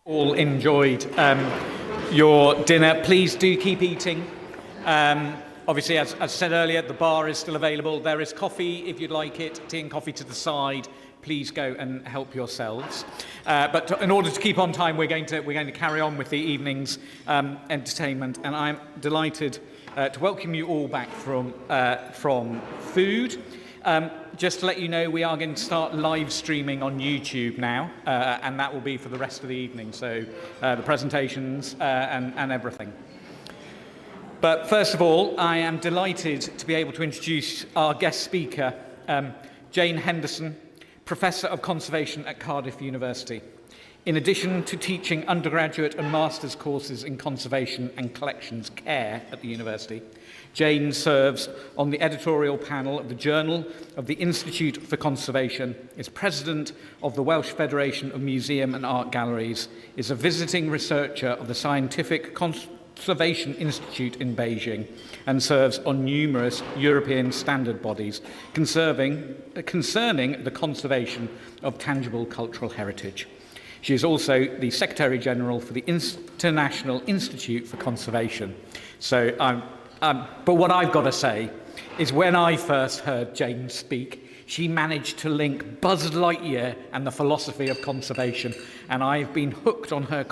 All enjoyed your dinner. Please do keep eating. Obviously, as I said earlier, the bar is still available. There is coffee if you'd like it, tea and coffee to the side. Please go and help yourselves. But in order to keep on time, we're going to carry on with the evening's entertainment. And I'm delighted to welcome you all back from food. Just to let you know, we are going to start live streaming on YouTube now, and that will be for the rest of the evening, so the presentations and everything. But first of all, I am delighted to be able to introduce our guest speaker, Jane Henderson, Professor of Conservation at Cardiff University. In addition to teaching undergraduate and master's courses in conservation and collections care at the university, Jane serves on the editorial panel of the Journal of the Institute for Conservation, is president of the Welsh Federation of Museum and Art Galleries, is a visiting researcher of the Scientific Conservation Institute in Beijing, and serves on numerous European standard bodies concerning the conservation of tangible cultural heritage. She is also the Secretary General for the International Institute for Conservation. But what I've got to say is when I first heard Jane speak, she managed to link Buzz Lightyear and the philosophy of conservation, and I've been hooked on her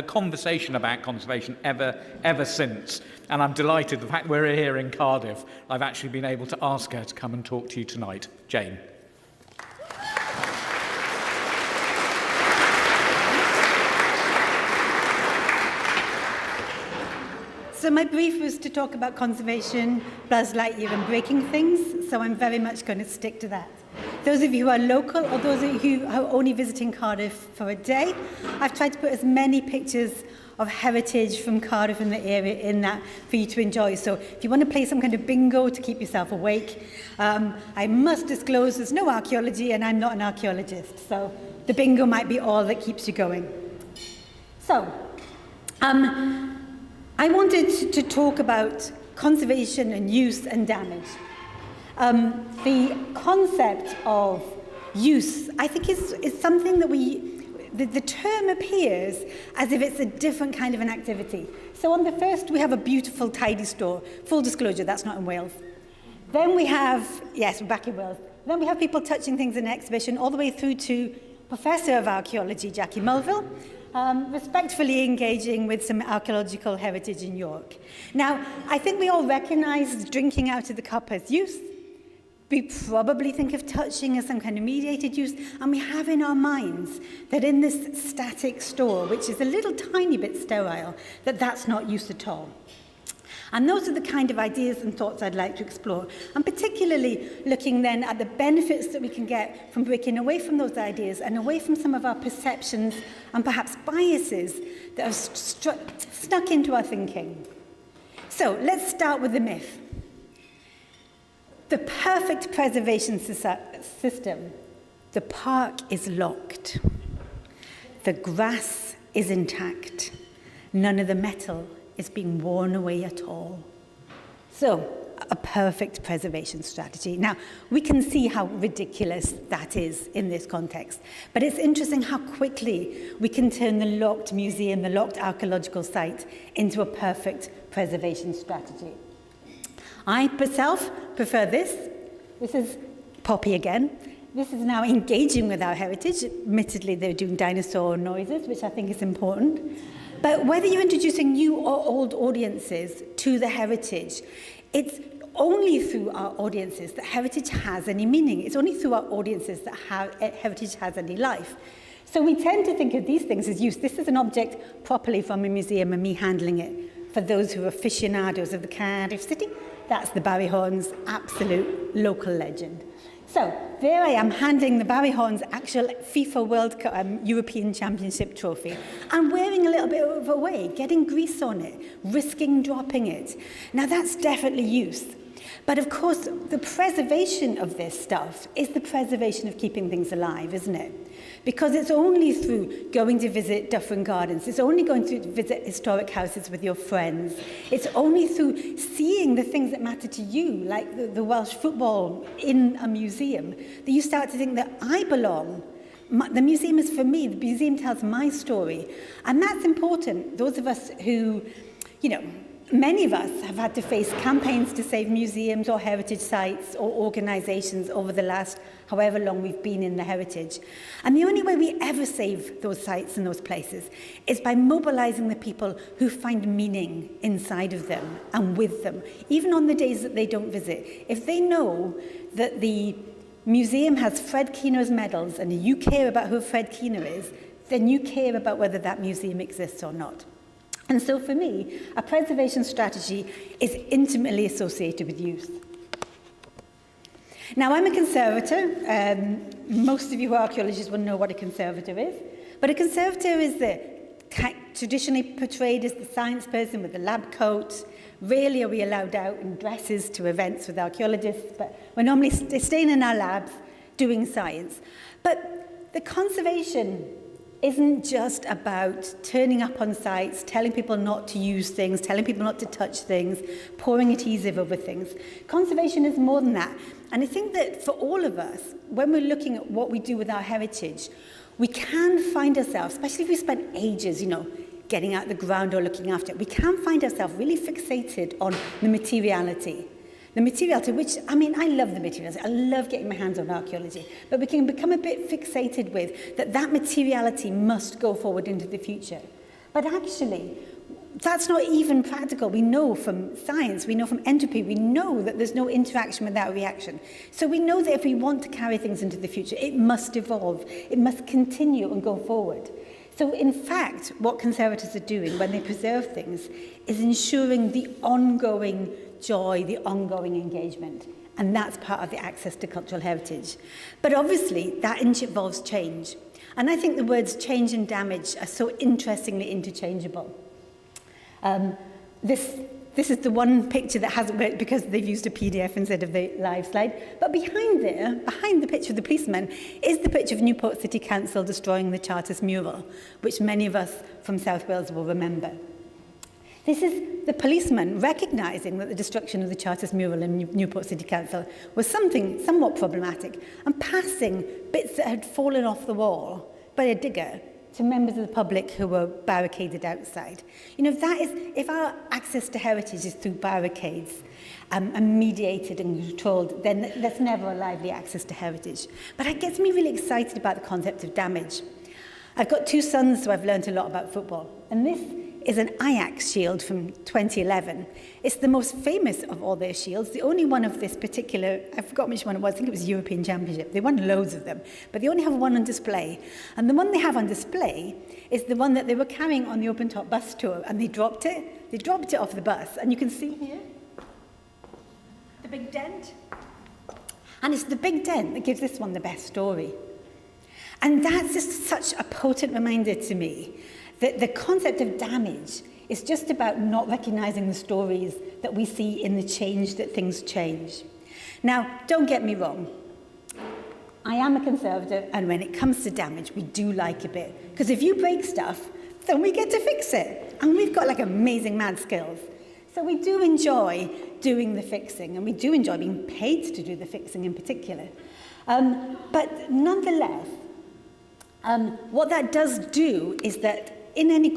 conversation about conservation ever since. And I'm delighted the fact we're here in Cardiff, I've actually been able to ask her to come and talk to you tonight. Jane. So my brief was to talk about conservation, Buzz Lightyear and breaking things, so I'm very much going to stick to that. Those of you who are local or those of you who are only visiting Cardiff for a day, I've tried to put as many pictures of heritage from Cardiff and the area in that for you to enjoy. So if you want to play some kind of bingo to keep yourself awake, I must disclose there's no archaeology and I'm not an archaeologist, so the bingo might be all that keeps you going. So, I wanted to talk about conservation and use and damage. The concept of use, I think, is something that the term appears as if it's a different kind of an activity. So on the first, we have a beautiful, tidy store. Full disclosure, that's not in Wales. Then we have, yes, we're back in Wales. Then we have people touching things in an exhibition, all the way through to Professor of Archaeology, Jackie Mulville, respectfully engaging with some archaeological heritage in York. Now, I think we all recognise drinking out of the cup as use. We probably think of touching as some kind of mediated use, and we have in our minds that in this static store, which is a little tiny bit sterile, that's not use at all. And those are the kind of ideas and thoughts I'd like to explore, and particularly looking then at the benefits that we can get from breaking away from those ideas and away from some of our perceptions and perhaps biases that have snuck into our thinking. So let's start with the myth. The perfect preservation system. The park is locked. The grass is intact. None of the metal is being worn away at all. So, a perfect preservation strategy. Now, we can see how ridiculous that is in this context, but it's interesting how quickly we can turn the locked museum, the locked archaeological site, into a perfect preservation strategy. I myself prefer this. This is Poppy again. This is now engaging with our heritage. Admittedly, they're doing dinosaur noises, which I think is important. But whether you're introducing new or old audiences to the heritage, it's only through our audiences that heritage has any meaning. It's only through our audiences that heritage has any life. So we tend to think of these things as use. This is an object properly from a museum and me handling it. For those who are aficionados of the Cardiff City, that's the Barry Horn's absolute local legend. So there I am handling the Barry Horn's actual FIFA World Cup European Championship trophy and wearing a little bit of a way, getting grease on it, risking dropping it. Now that's definitely use. But of course, the preservation of this stuff is the preservation of keeping things alive, isn't it? Because it's only through going to visit Dufferin Gardens, it's only going to visit historic houses with your friends, it's only through seeing the things that matter to you, like the Welsh football in a museum, that you start to think that I belong The museum is for me. The museum tells my story. And that's important. Those of us who, many of us have had to face campaigns to save museums or heritage sites or organisations over the last however long we've been in the heritage. And the only way we ever save those sites and those places is by mobilising the people who find meaning inside of them and with them, even on the days that they don't visit. If they know that the museum has Fred Keener's medals and you care about who Fred Keener is, then you care about whether that museum exists or not. And so for me, a preservation strategy is intimately associated with youth. Now, I'm a conservator. Most of you who are archaeologists will know what a conservator is. But a conservator is traditionally portrayed as the science person with the lab coat. Rarely are we allowed out in dresses to events with archaeologists, but we're normally staying in our labs doing science. But the conservation isn't just about turning up on sites, telling people not to use things, telling people not to touch things, pouring adhesive over things. Conservation is more than that. And I think that for all of us, when we're looking at what we do with our heritage, we can find ourselves, especially if we spent ages, getting out the ground or looking after it, we can find ourselves really fixated on the materiality. The materiality, which, I love the materiality. I love getting my hands on archaeology. But we can become a bit fixated with that materiality must go forward into the future. But actually, that's not even practical. We know from science, we know from entropy, we know that there's no interaction without reaction. So we know that if we want to carry things into the future, it must evolve. It must continue and go forward. So in fact, what conservators are doing when they preserve things is ensuring the ongoing joy, the ongoing engagement. And that's part of the access to cultural heritage. But obviously, that involves change. And I think the words change and damage are so interestingly interchangeable. This is the one picture that hasn't worked because they've used a PDF instead of the live slide. But behind the picture of the policeman, is the picture of Newport City Council destroying the Chartist mural, which many of us from South Wales will remember. This is the policeman recognising that the destruction of the Chartist mural in Newport City Council was something somewhat problematic and passing bits that had fallen off the wall by a digger to members of the public who were barricaded outside. That is, if our access to heritage is through barricades and mediated and controlled, then that's never a lively access to heritage. But it gets me really excited about the concept of damage. I've got two sons, so I've learned a lot about football. And this is an Ajax shield from 2011. It's the most famous of all their shields, the only one of this particular, I forgot which one it was, I think it was European Championship. They won loads of them, but they only have one on display. And the one they have on display is the one that they were carrying on the open-top bus tour, and they dropped it. They dropped it off the bus, and you can see here the big dent. And it's the big dent that gives this one the best story. And that's just such a potent reminder to me that the concept of damage is just about not recognising the stories that we see in the change that things change. Now, don't get me wrong. I am a conservative, and when it comes to damage, we do like a bit. Because if you break stuff, then we get to fix it. And we've got amazing mad skills. So we do enjoy doing the fixing, and we do enjoy being paid to do the fixing in particular. But nonetheless, what that does do is that in a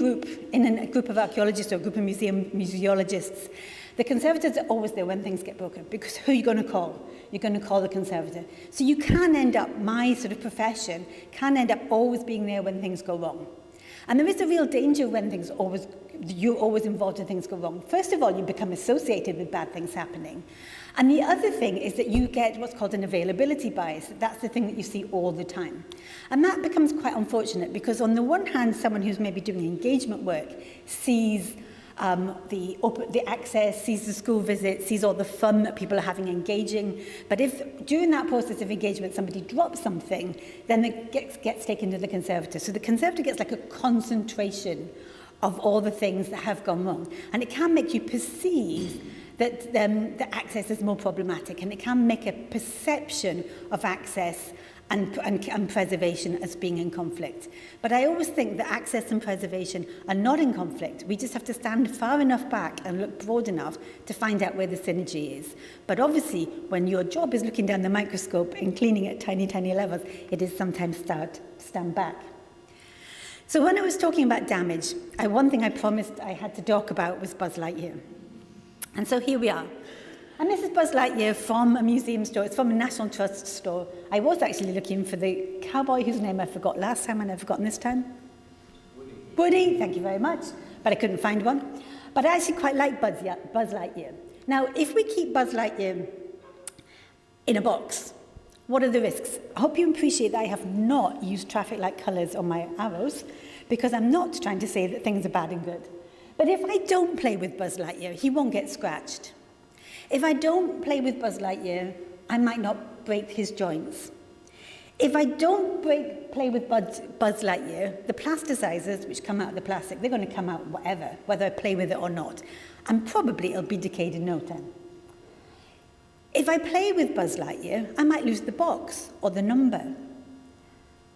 group of archaeologists or a group of museologists, the conservators are always there when things get broken, because who are you going to call? You're going to call the conservator. So you can end up, my sort of profession, can end up always being there when things go wrong. And there is a real danger when you're always involved in things go wrong. First of all, you become associated with bad things happening. And the other thing is that you get what's called an availability bias. That's the thing that you see all the time. And that becomes quite unfortunate because on the one hand, someone who's maybe doing engagement work sees the access, sees the school visit, sees all the fun that people are having engaging. But if during that process of engagement somebody drops something, then it gets taken to the conservator. So the conservator gets like a concentration of all the things that have gone wrong. And it can make you perceive that the access is more problematic, and it can make a perception of access and preservation as being in conflict. But I always think that access and preservation are not in conflict. We just have to stand far enough back and look broad enough to find out where the synergy is. But obviously, when your job is looking down the microscope and cleaning at tiny, tiny levels, it is sometimes stand back. So when I was talking about damage, one thing I promised I had to talk about was Buzz Lightyear. And so here we are. And this is Buzz Lightyear from a museum store. It's from a National Trust store. I was actually looking for the cowboy whose name I forgot last time and I've forgotten this time. Woody, thank you very much. But I couldn't find one. But I actually quite like Buzz Lightyear. Now, if we keep Buzz Lightyear in a box, what are the risks? I hope you appreciate that I have not used traffic light colours on my arrows, because I'm not trying to say that things are bad and good. But if I don't play with Buzz Lightyear, he won't get scratched. If I don't play with Buzz Lightyear, I might not break his joints. If I don't play with Buzz Lightyear, the plasticizers which come out of the plastic, they're going to come out whatever, whether I play with it or not. And probably it'll be decayed in no time. If I play with Buzz Lightyear, I might lose the box or the number.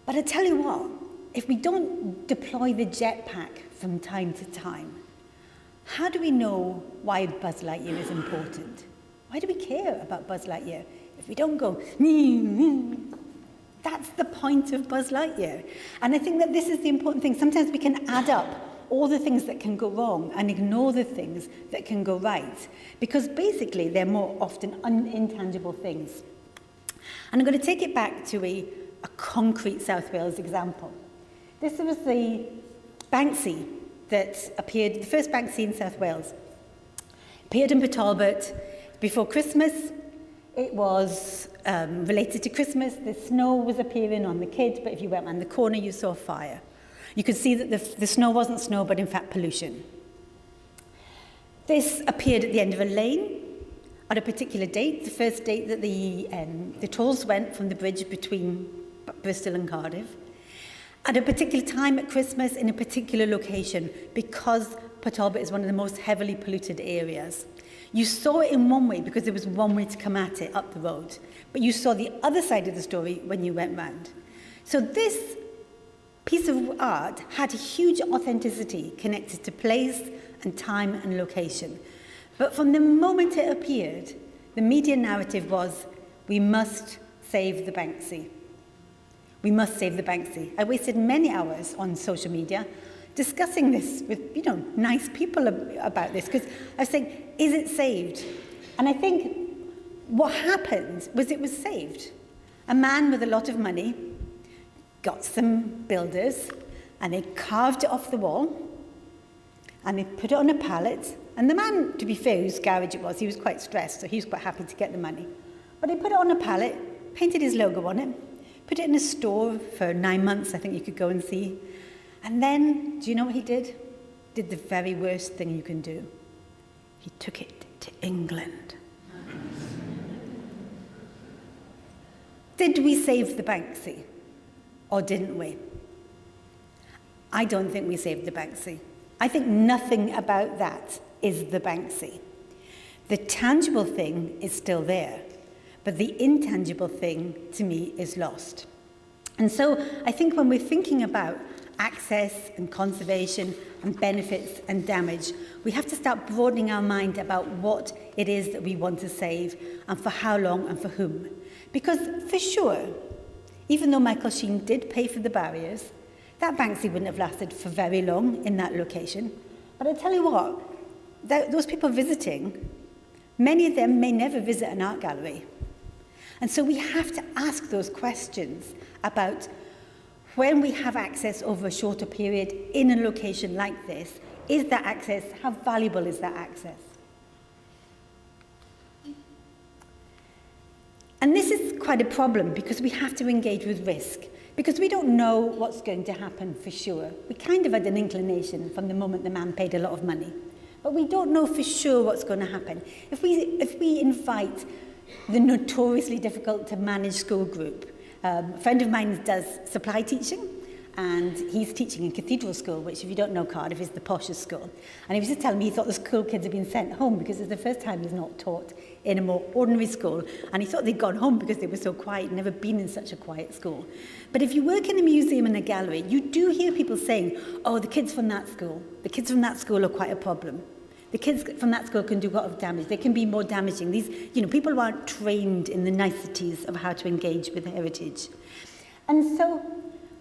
But I tell you what, if we don't deploy the jetpack from time to time, how do we know why Buzz Lightyear is important? Why do we care about Buzz Lightyear? If we don't go, that's the point of Buzz Lightyear. And I think that this is the important thing. Sometimes we can add up all the things that can go wrong and ignore the things that can go right, because basically they're more often intangible things. And I'm going to take it back to a concrete South Wales example. This was the Banksy that appeared, the first Banksy in South Wales. Appeared in Port Talbot before Christmas. It was related to Christmas. The snow was appearing on the kids, but if you went around the corner, you saw fire. You could see that the snow wasn't snow, but in fact pollution. This appeared at the end of a lane on a particular date, the first date that the tolls went from the bridge between Bristol and Cardiff. At a particular time at Christmas in a particular location, because Port Talbot is one of the most heavily polluted areas. You saw it in one way because there was one way to come at it up the road, but you saw the other side of the story when you went round. So this piece of art had a huge authenticity connected to place and time and location. But from the moment it appeared, the media narrative was, we must save the Banksy. We must save the Banksy. I wasted many hours on social media discussing this with, nice people about this, because I was saying, is it saved? And I think what happened was it was saved. A man with a lot of money got some builders and they carved it off the wall and they put it on a pallet. And the man, to be fair, whose garage it was, he was quite stressed, so he was quite happy to get the money. But he put it on a pallet, painted his logo on it, put it in a store for 9 months, I think you could go and see. And then, do you know what he did? Did the very worst thing you can do. He took it to England. Did we save the Banksy? Or didn't we? I don't think we saved the Banksy. I think nothing about that is the Banksy. The tangible thing is still there, but the intangible thing, to me, is lost. And so I think when we're thinking about access and conservation and benefits and damage, we have to start broadening our mind about what it is that we want to save and for how long and for whom. Because for sure, even though Michael Sheen did pay for the barriers, that Banksy wouldn't have lasted for very long in that location. But I tell you what, those people visiting, many of them may never visit an art gallery. And so we have to ask those questions about when we have access over a shorter period in a location like this, is that access, how valuable is that access? And this is quite a problem because we have to engage with risk, because we don't know what's going to happen for sure. We kind of had an inclination from the moment the man paid a lot of money, but we don't know for sure what's going to happen. If we invite the notoriously difficult to manage school group, a friend of mine does supply teaching, and he's teaching in Cathedral School, which, if you don't know Cardiff, is the poshest school. And he was just telling me he thought the school kids had been sent home because it's the first time he's not taught in a more ordinary school, and he thought they'd gone home because they were so quiet, never been in such a quiet school. But if you work in a museum and a gallery, you do hear people saying, oh, the kids from that school are quite a problem. The kids from that school can do a lot of damage. They can be more damaging. These, people who aren't trained in the niceties of how to engage with heritage. And so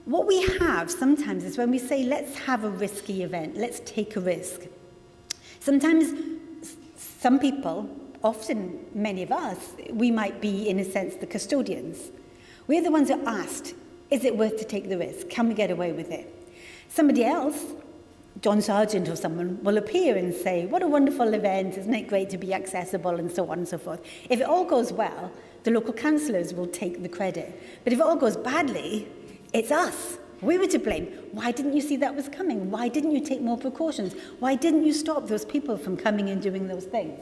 what we have sometimes is when we say, let's have a risky event, let's take a risk. Sometimes some people, often many of us, we might be, in a sense, the custodians. We're the ones who are asked, is it worth to take the risk? Can we get away with it? Somebody else, John Sargent or someone, will appear and say, what a wonderful event, isn't it great to be accessible, and so on and so forth. If it all goes well, the local councillors will take the credit. But if it all goes badly, it's us. We were to blame. Why didn't you see that was coming? Why didn't you take more precautions? Why didn't you stop those people from coming and doing those things?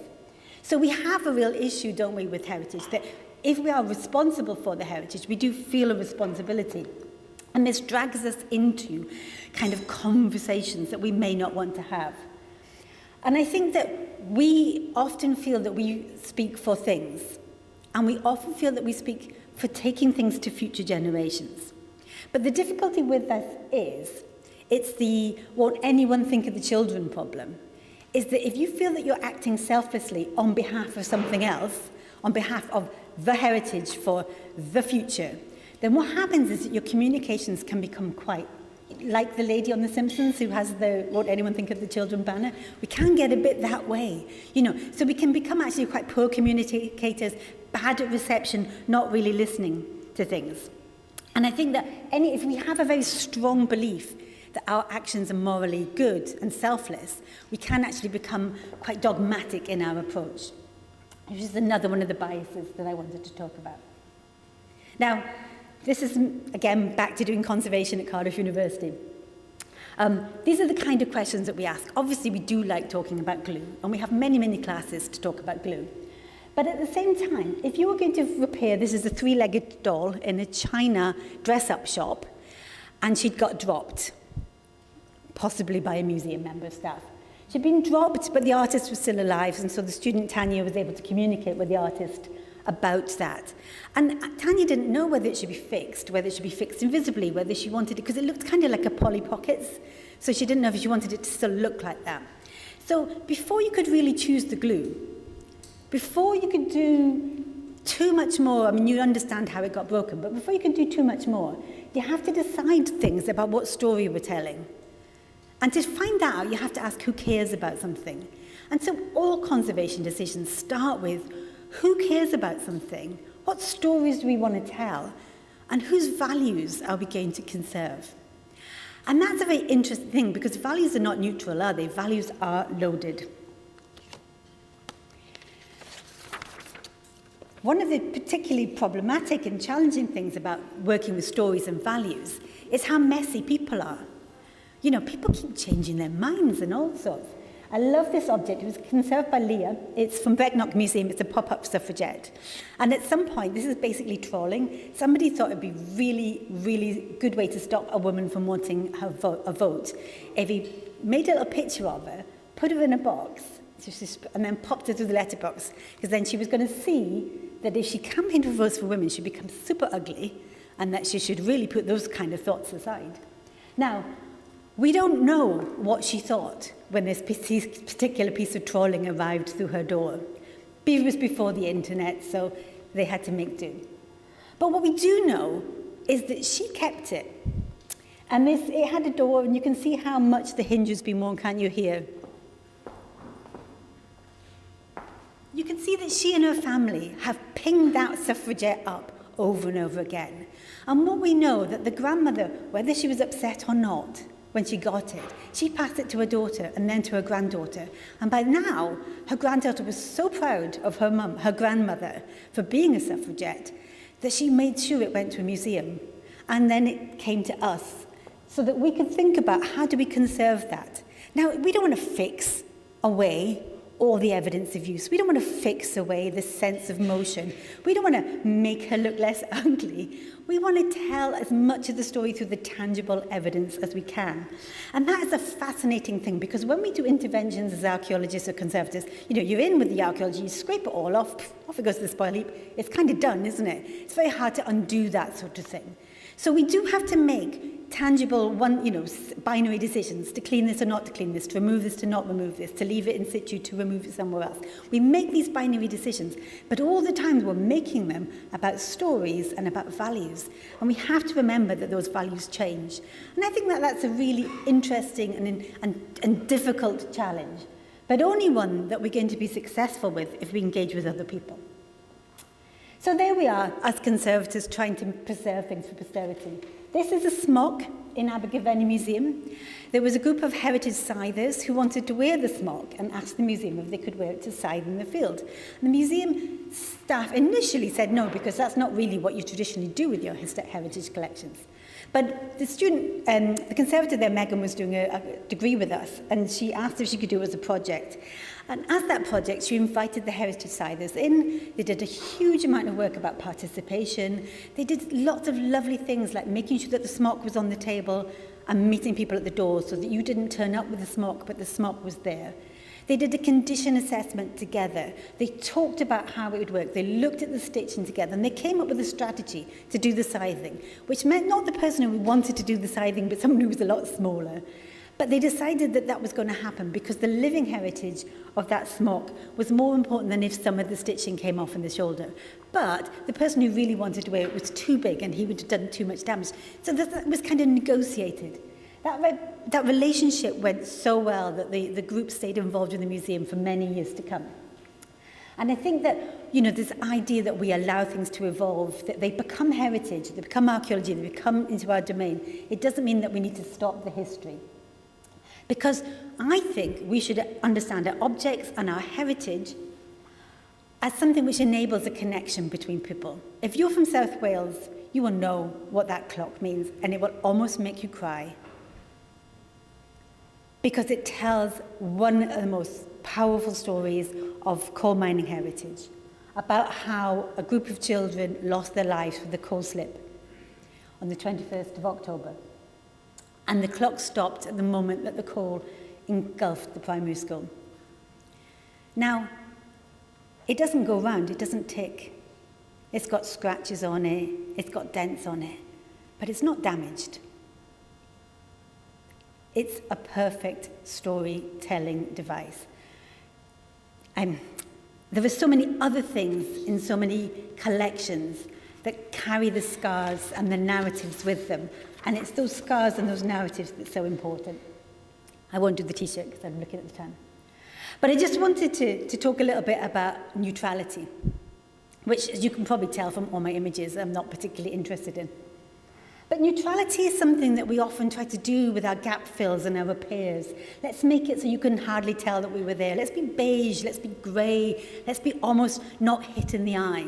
So we have a real issue, don't we, with heritage, that if we are responsible for the heritage, we do feel a responsibility. And this drags us into kind of conversations that we may not want to have. And I think that we often feel that we speak for things, and we often feel that we speak for taking things to future generations. But the difficulty with this is, it's the won't anyone think of the children problem, is that if you feel that you're acting selflessly on behalf of something else, on behalf of the heritage for the future, then what happens is that your communications can become quite like the lady on The Simpsons who has the won't anyone think of the children banner. We can get a bit that way, so we can become actually quite poor communicators, bad at reception, not really listening to things. And I think that if we have a very strong belief that our actions are morally good and selfless, we can actually become quite dogmatic in our approach, which is another one of the biases that I wanted to talk about. Now, this is, again, back to doing conservation at Cardiff University. These are the kind of questions that we ask. Obviously, we do like talking about glue, and we have many, many classes to talk about glue. But at the same time, if you were going to repair, this is a three-legged doll in a China dress-up shop, and she'd got dropped, possibly by a museum member of staff. She'd been dropped, but the artist was still alive, and so the student Tanya was able to communicate with the artist about that. And Tanya didn't know whether it should be fixed, whether it should be fixed invisibly, whether she wanted it, because it looked kind of like a Polly Pockets, so she didn't know if she wanted it to still look like that. So before you could really choose the glue, before you could do too much more, I mean, you understand how it got broken, but before you can do too much more, you have to decide things about what story we're telling. And to find that out, you have to ask who cares about something. And so all conservation decisions start with who cares about something, what stories do we want to tell, and whose values are we going to conserve. And that's a very interesting thing, because values are not neutral, are they? Values are loaded. One of the particularly problematic and challenging things about working with stories and values is how messy people are. People keep changing their minds and all sorts. I love this object. It was conserved by Leah. It's from Brecknock Museum. It's a pop-up suffragette. And at some point, this is basically trolling. Somebody thought it'd be really, really good way to stop a woman from wanting a vote if he made a little picture of her, put her in a box, and then popped her through the letterbox, because then she was going to see that if she campaigned for votes for women, she'd become super ugly, and that she should really put those kind of thoughts aside. Now, we don't know what she thought when this particular piece of trolling arrived through her door. It was before the internet, so they had to make do. But what we do know is that she kept it. And it had a door, and you can see how much the hinge has been worn, can't you, here? You can see that she and her family have pinged that suffragette up over and over again. And what we know, that the grandmother, whether she was upset or not, when she got it, she passed it to her daughter and then to her granddaughter. And by now, her granddaughter was so proud of her mum, her grandmother, for being a suffragette, that she made sure it went to a museum. And then it came to us, so that we could think about how do we conserve that. Now, we don't want to fix away all the evidence of use. We don't want to fix away the sense of motion. We don't want to make her look less ugly. We want to tell as much of the story through the tangible evidence as we can. And that is a fascinating thing, because when we do interventions as archaeologists or conservators, you're in with the archaeology, you scrape it all off it goes to the spoil heap. It's kind of done, isn't it? It's very hard to undo that sort of thing. So we do have to make tangible binary decisions to clean this or not to clean this, to remove this, to not remove this, to leave it in situ, to remove it somewhere else. We make these binary decisions, but all the time we're making them about stories and about values. And we have to remember that those values change. And I think that that's a really interesting and difficult challenge, but only one that we're going to be successful with if we engage with other people. So there we are, as conservators, trying to preserve things for posterity. This is a smock in Abergavenny Museum. There was a group of heritage scythers who wanted to wear the smock and asked the museum if they could wear it to scythe in the field. And the museum staff initially said no, because that's not really what you traditionally do with your heritage collections. But the conservator there, Megan, was doing a degree with us, and she asked if she could do it as a project. And as that project, she invited the heritage scythers in. They did a huge amount of work about participation. They did lots of lovely things, like making sure that the smock was on the table and meeting people at the door so that you didn't turn up with the smock, but the smock was there. They did a condition assessment together. They talked about how it would work. They looked at the stitching together, and they came up with a strategy to do the scything, which meant not the person who wanted to do the scything, but someone who was a lot smaller. But they decided that that was going to happen because the living heritage of that smock was more important than if some of the stitching came off in the shoulder. But the person who really wanted to wear it was too big, and he would have done too much damage. So that was kind of negotiated. That relationship went so well that the group stayed involved in the museum for many years to come. And I think that, this idea that we allow things to evolve, that they become heritage, they become archaeology, they become into our domain, it doesn't mean that we need to stop the history. Because I think we should understand our objects and our heritage as something which enables a connection between people. If you're from South Wales, you will know what that clock means, and it will almost make you cry. Because it tells one of the most powerful stories of coal mining heritage, about how a group of children lost their lives with the coal slip on the 21st of October. And the clock stopped at the moment that the coal engulfed the primary school. Now, it doesn't go round, it doesn't tick. It's got scratches on it, it's got dents on it, but it's not damaged. It's a perfect storytelling device. There are so many other things in so many collections that carry the scars and the narratives with them. And it's those scars and those narratives that's so important. I won't do the T-shirt because I'm looking at the time. But I just wanted to talk a little bit about neutrality, which, as you can probably tell from all my images, I'm not particularly interested in. But neutrality is something that we often try to do with our gap fills and our repairs. Let's make it so you can hardly tell that we were there. Let's be beige, let's be grey, let's be almost not hit in the eye.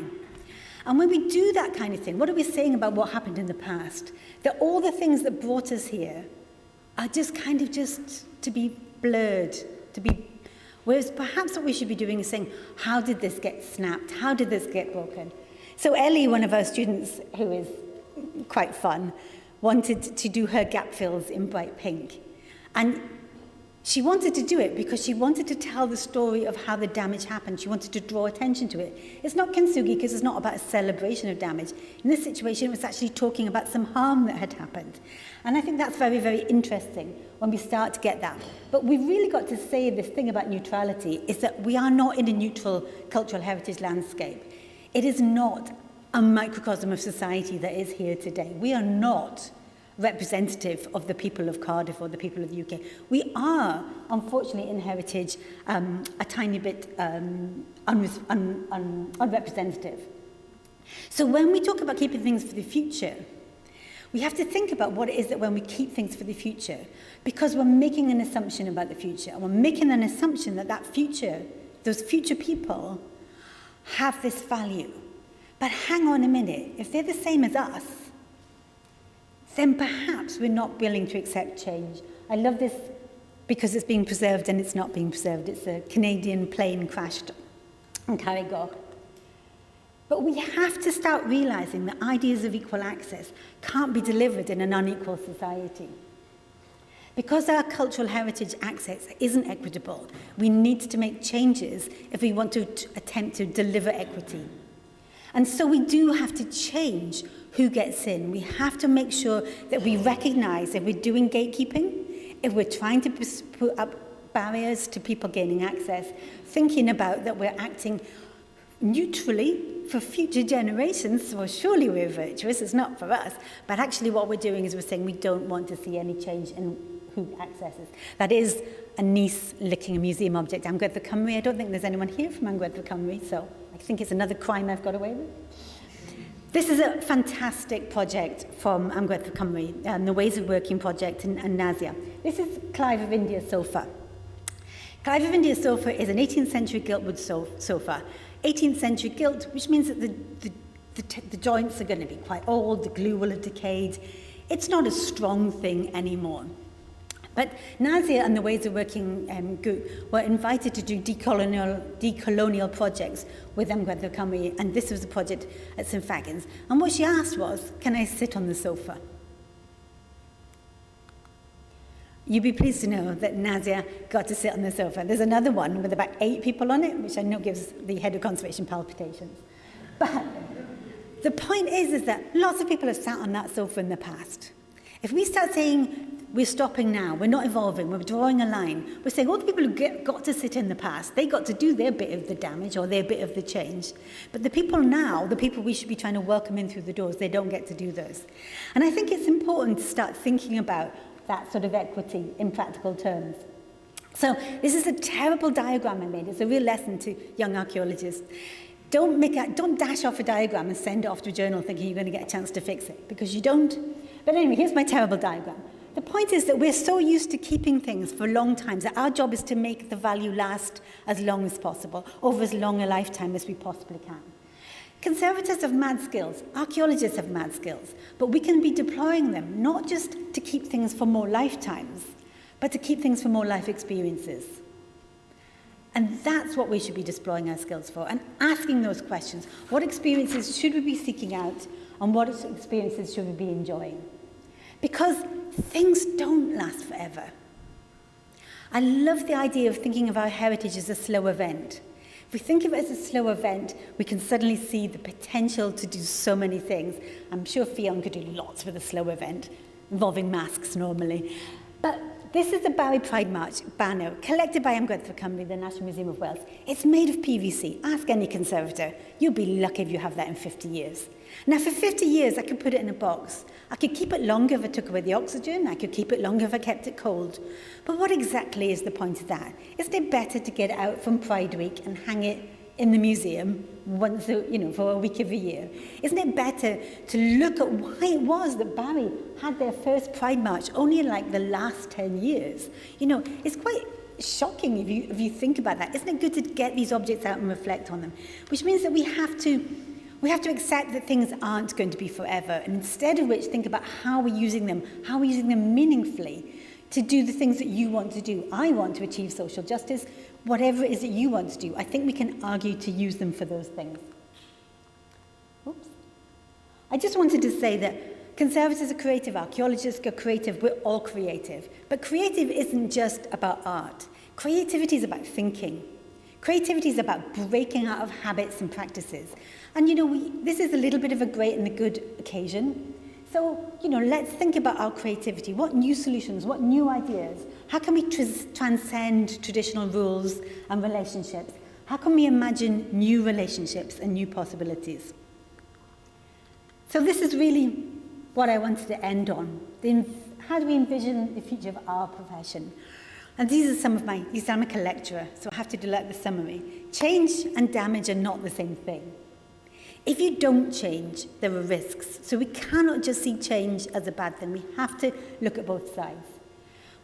And when we do that kind of thing, what are we saying about what happened in the past? That all the things that brought us here are just kind of just to be blurred, whereas perhaps what we should be doing is saying, how did this get snapped? How did this get broken? So Ellie, one of our students, who is quite fun, wanted to do her gap fills in bright pink. And she wanted to do it because she wanted to tell the story of how the damage happened. She wanted to draw attention to it. It's not kintsugi because it's not about a celebration of damage. In this situation, it was actually talking about some harm that had happened. And I think that's very, very interesting when we start to get that. But we've really got to say this thing about neutrality is that we are not in a neutral cultural heritage landscape. It is not a microcosm of society that is here today. We are not representative of the people of Cardiff or the people of the UK. We are, unfortunately, in heritage, a tiny bit unrepresentative. So when we talk about keeping things for the future, we have to think about what it is that when we keep things for the future, because we're making an assumption about the future, and we're making an assumption that that future, those future people, have this value. But hang on a minute, if they're the same as us, then perhaps we're not willing to accept change. I love this because it's being preserved and it's not being preserved. It's a Canadian plane crashed in Carigog. But we have to start realizing that ideas of equal access can't be delivered in an unequal society. Because our cultural heritage access isn't equitable, we need to make changes if we want to attempt to deliver equity. And so we do have to change who gets in. We have to make sure that we recognize if we're doing gatekeeping, if we're trying to put up barriers to people gaining access, thinking about that we're acting neutrally for future generations. Well, surely we're virtuous, it's not for us. But actually what we're doing is we're saying we don't want to see any change in who accesses. That is a niece licking a museum object. Amgueddfa Cymru. I don't think there's anyone here from Amgueddfa Cymru, so I think it's another crime I've got away with. This is a fantastic project from Amgueddfa Cymru, the Ways of Working project and Nazia. This is Clive of India's sofa. Clive of India's sofa is an 18th century giltwood sofa. 18th century gilt, which means that the joints are going to be quite old, the glue will have decayed. It's not a strong thing anymore. But Nazia and the Ways of Working group were invited to do decolonial projects with Amgueddfa Cymru, and this was a project at St Fagans. And what she asked was, can I sit on the sofa? You'd be pleased to know that Nazia got to sit on the sofa. There's another one with about 8 people on it, which I know gives the head of conservation palpitations. But the point is that lots of people have sat on that sofa in the past. If we start saying, we're stopping now, we're not evolving, we're drawing a line, we're saying all the people who got to sit in the past, they got to do their bit of the damage or their bit of the change. But the people now, the people we should be trying to welcome in through the doors, they don't get to do those. And I think it's important to start thinking about that sort of equity in practical terms. So this is a terrible diagram I made. It's a real lesson to young archaeologists. Don't dash off a diagram and send it off to a journal thinking you're going to get a chance to fix it, because you don't. But anyway, here's my terrible diagram. The point is that we're so used to keeping things for long times that our job is to make the value last as long as possible, over as long a lifetime as we possibly can. Conservators have mad skills, archaeologists have mad skills, but we can be deploying them not just to keep things for more lifetimes, but to keep things for more life experiences. And that's what we should be deploying our skills for, and asking those questions. What experiences should we be seeking out, and what experiences should we be enjoying? Because things don't last forever. I love the idea of thinking of our heritage as a slow event. If we think of it as a slow event, we can suddenly see the potential to do so many things. I'm sure Fionn could do lots with a slow event, involving masks normally. But this is the Barry Pride March banner, collected by Amgueddfa Cymru, the National Museum of Wales. It's made of PVC. Ask any conservator. You'll be lucky if you have that in 50 years. Now, for 50 years, I could put it in a box. I could keep it longer if I took away the oxygen. I could keep it longer if I kept it cold. But what exactly is the point of that? Isn't it better to get it out from Pride Week and hang it in the museum once, for a week of a year? Isn't it better to look at why it was that Barry had their first Pride March only in like the last 10 years? It's quite shocking if you think about that. Isn't it good to get these objects out and reflect on them? Which means that we have to accept that things aren't going to be forever, and instead of which think about how we're using them meaningfully to do the things that you want to do. I want to achieve social justice. Whatever it is that you want to do, I think we can argue to use them for those things. Oops. I just wanted to say that conservators are creative, archaeologists are creative, we're all creative. But creative isn't just about art. Creativity is about thinking. Creativity is about breaking out of habits and practices. And this is a little bit of a great and a good occasion. So, let's think about our creativity. What new solutions, what new ideas? How can we transcend traditional rules and relationships? How can we imagine new relationships and new possibilities? So this is really what I wanted to end on. How do we envision the future of our profession? And these are I'm a lecturer, so I have to do like the summary. Change and damage are not the same thing. If you don't change, there are risks. So we cannot just see change as a bad thing. We have to look at both sides.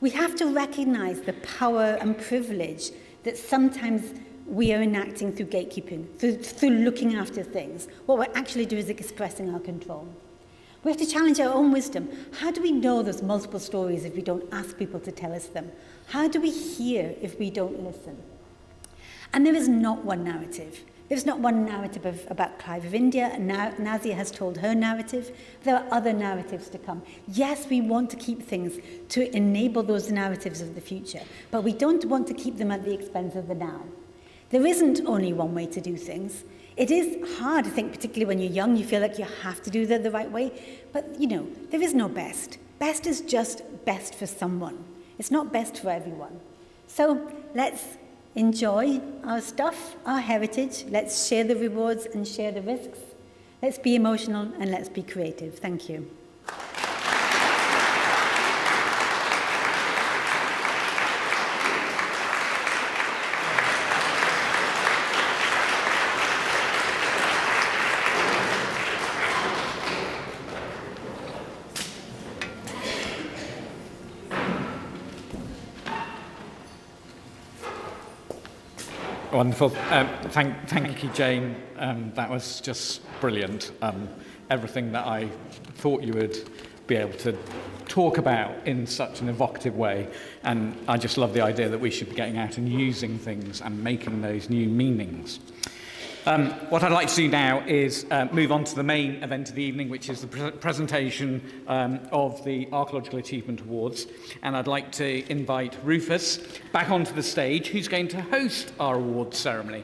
We have to recognize the power and privilege that sometimes we are enacting through gatekeeping, through looking after things. What we're actually doing is expressing our control. We have to challenge our own wisdom. How do we know there's multiple stories if we don't ask people to tell us them? How do we hear if we don't listen? And there is not one narrative. There's not one narrative about Clive of India, and Nazia has told her narrative. There are other narratives to come. Yes, we want to keep things to enable those narratives of the future, but we don't want to keep them at the expense of the now. There isn't only one way to do things. It is hard, I think, particularly when you're young, you feel like you have to do them the right way, but there is no best. Best is just best for someone. It's not best for everyone. So let's enjoy our stuff, our heritage. Let's share the rewards and share the risks. Let's be emotional and let's be creative. Thank you. Wonderful. Thank you, Jane. That was just brilliant. Everything that I thought you would be able to talk about in such an evocative way. And I just love the idea that we should be getting out and using things and making those new meanings. What I'd like to do now is move on to the main event of the evening, which is the presentation of the Archaeological Achievement Awards. And I'd like to invite Rufus back onto the stage, who's going to host our awards ceremony.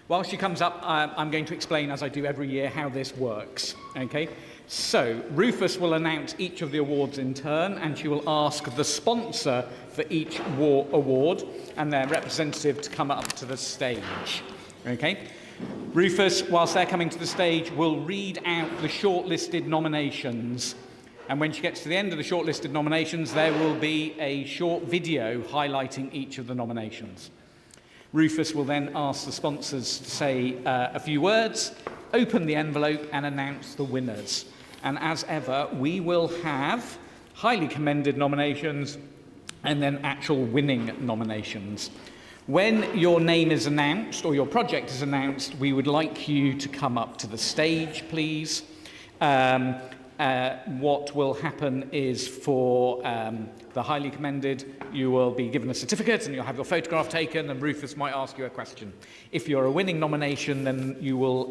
While she comes up, I'm going to explain, as I do every year, how this works. Okay? So, Rufus will announce each of the awards in turn, and she will ask the sponsor for each award and their representative to come up to the stage. Okay? Rufus, whilst they're coming to the stage, will read out the shortlisted nominations. And when she gets to the end of the shortlisted nominations, there will be a short video highlighting each of the nominations. Rufus will then ask the sponsors to say a few words, open the envelope and announce the winners. And as ever, we will have highly commended nominations and then actual winning nominations. When your name is announced or your project is announced, we would like you to come up to the stage, please. What will happen is for the highly commended, you will be given a certificate and you'll have your photograph taken, and Rufus might ask you a question. If you're a winning nomination, then you will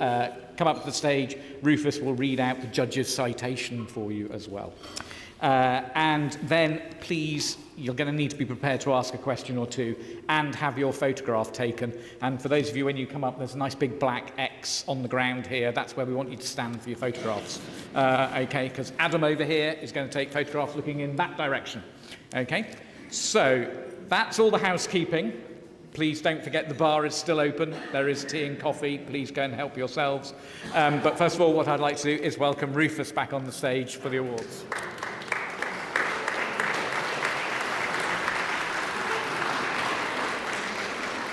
come up to the stage. Rufus will read out the judge's citation for you as well. And then, please, you're going to need to be prepared to ask a question or two and have your photograph taken. And for those of you, when you come up, there's a nice big black X on the ground here. That's where we want you to stand for your photographs. Okay, because Adam over here is going to take photographs looking in that direction. Okay, so that's all the housekeeping. Please don't forget the bar is still open. There is tea and coffee. Please go and help yourselves. But first of all, what I'd like to do is welcome Rufus back on the stage for the awards.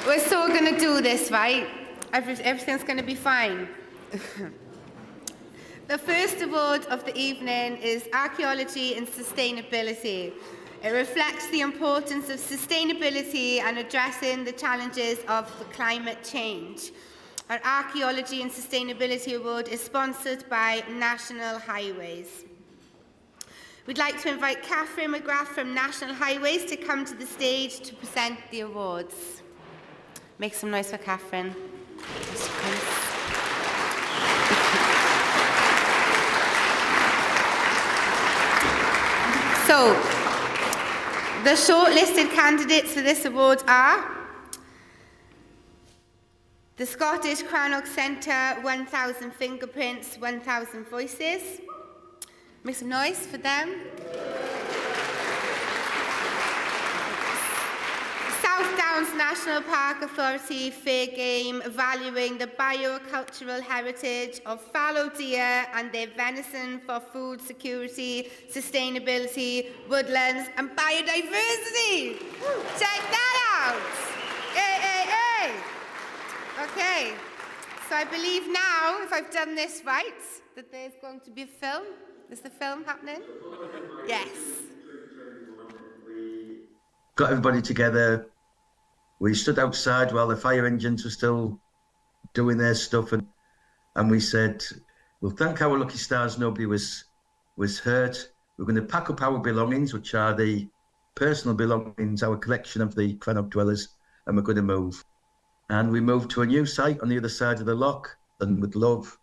We're still going to do this, right? Everything's going to be fine. The first award of the evening is Archaeology and Sustainability. It reflects the importance of sustainability and addressing the challenges of climate change. Our Archaeology and Sustainability Award is sponsored by National Highways. We'd like to invite Catherine McGrath from National Highways to come to the stage to present the awards. Make some noise for Catherine. So, the shortlisted candidates for this award are the Scottish Cranach Centre, 1,000 Fingerprints, 1,000 Voices. Make some noise for them. South Downs National Park Authority, Fair Game, valuing the biocultural heritage of fallow deer and their venison for food security, sustainability, woodlands and biodiversity. Check that out. Hey. Okay, so I believe now, if I've done this right, that there's going to be a film. Is the film happening? Yes. We got everybody together. We stood outside while the fire engines were still doing their stuff, and we said, we'll thank our lucky stars nobody was was hurt. We're going to pack up our belongings, which are the personal belongings, our collection of the Crannog dwellers, and we're going to move. And we moved to a new site on the other side of the loch, and with love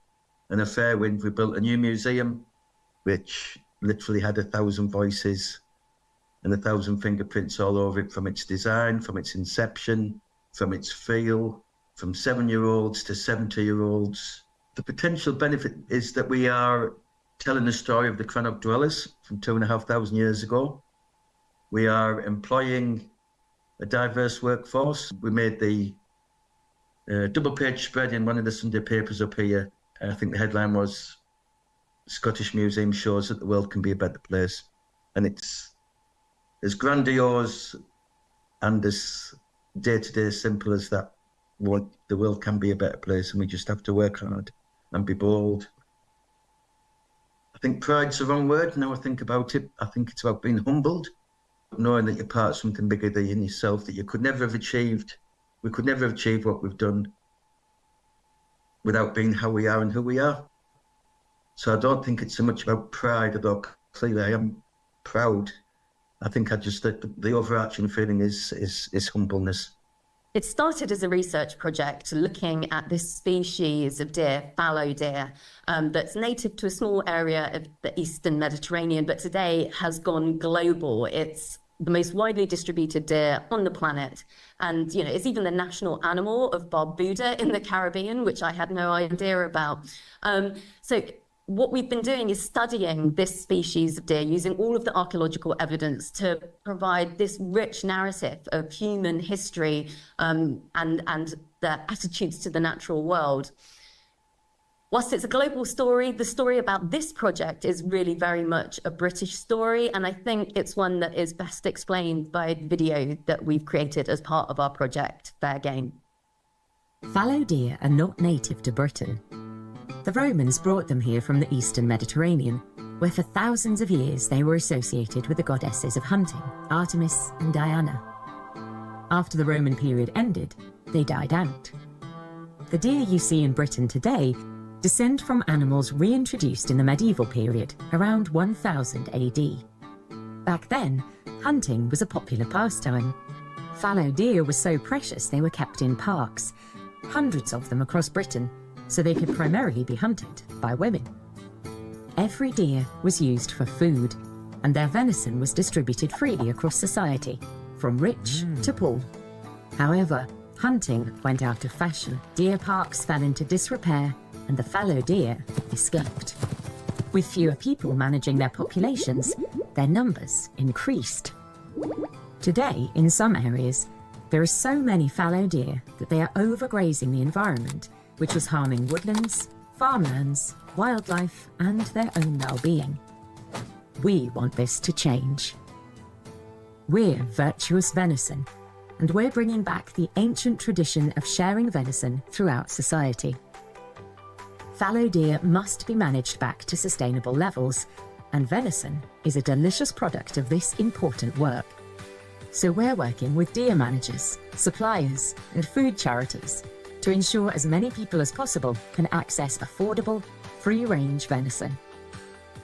and a fair wind, we built a new museum, which literally had 1,000 voices and 1,000 fingerprints all over it, from its design, from its inception, from its feel, from 7-year-olds to 70-year-olds. The potential benefit is that we are telling the story of the Crannog dwellers from 2,500 years ago. We are employing a diverse workforce. We made the double-page spread in one of the Sunday papers up here. I think the headline was, Scottish Museum shows that the world can be a better place. And it's as grandiose and as day-to-day simple as that. The world can be a better place, and we just have to work hard and be bold. I think pride's the wrong word. Now I think about it, I think it's about being humbled, knowing that you're part of something bigger than yourself, that you could never have achieved. We could never have achieved what we've done without being how we are and who we are. So I don't think it's so much about pride, although clearly I am proud. I think the overarching feeling is humbleness. It started as a research project looking at this species of deer, fallow deer, that's native to a small area of the Eastern Mediterranean, but today has gone global. It's the most widely distributed deer on the planet. And, it's even the national animal of Barbuda in the Caribbean, which I had no idea about. So what we've been doing is studying this species of deer using all of the archaeological evidence to provide this rich narrative of human history and the attitudes to the natural world. Whilst it's a global story, the story about this project is really very much a British story, and I think it's one that is best explained by the video that we've created as part of our project, Fair Game. Fallow deer are not native to Britain. The Romans brought them here from the Eastern Mediterranean, where for thousands of years they were associated with the goddesses of hunting, Artemis and Diana. After the Roman period ended, they died out. The deer you see in Britain today descend from animals reintroduced in the medieval period, around 1000 AD. Back then, hunting was a popular pastime. Fallow deer were so precious they were kept in parks, hundreds of them across Britain, so they could primarily be hunted by women. Every deer was used for food, and their venison was distributed freely across society, from rich to poor. However, hunting went out of fashion. Deer parks fell into disrepair, and the fallow deer escaped. With fewer people managing their populations, their numbers increased. Today, in some areas, there are so many fallow deer that they are overgrazing the environment, which was harming woodlands, farmlands, wildlife, and their own well-being. We want this to change. We're Virtuous Venison, and we're bringing back the ancient tradition of sharing venison throughout society. Fallow deer must be managed back to sustainable levels, and venison is a delicious product of this important work. So we're working with deer managers, suppliers, and food charities to ensure as many people as possible can access affordable, free-range venison.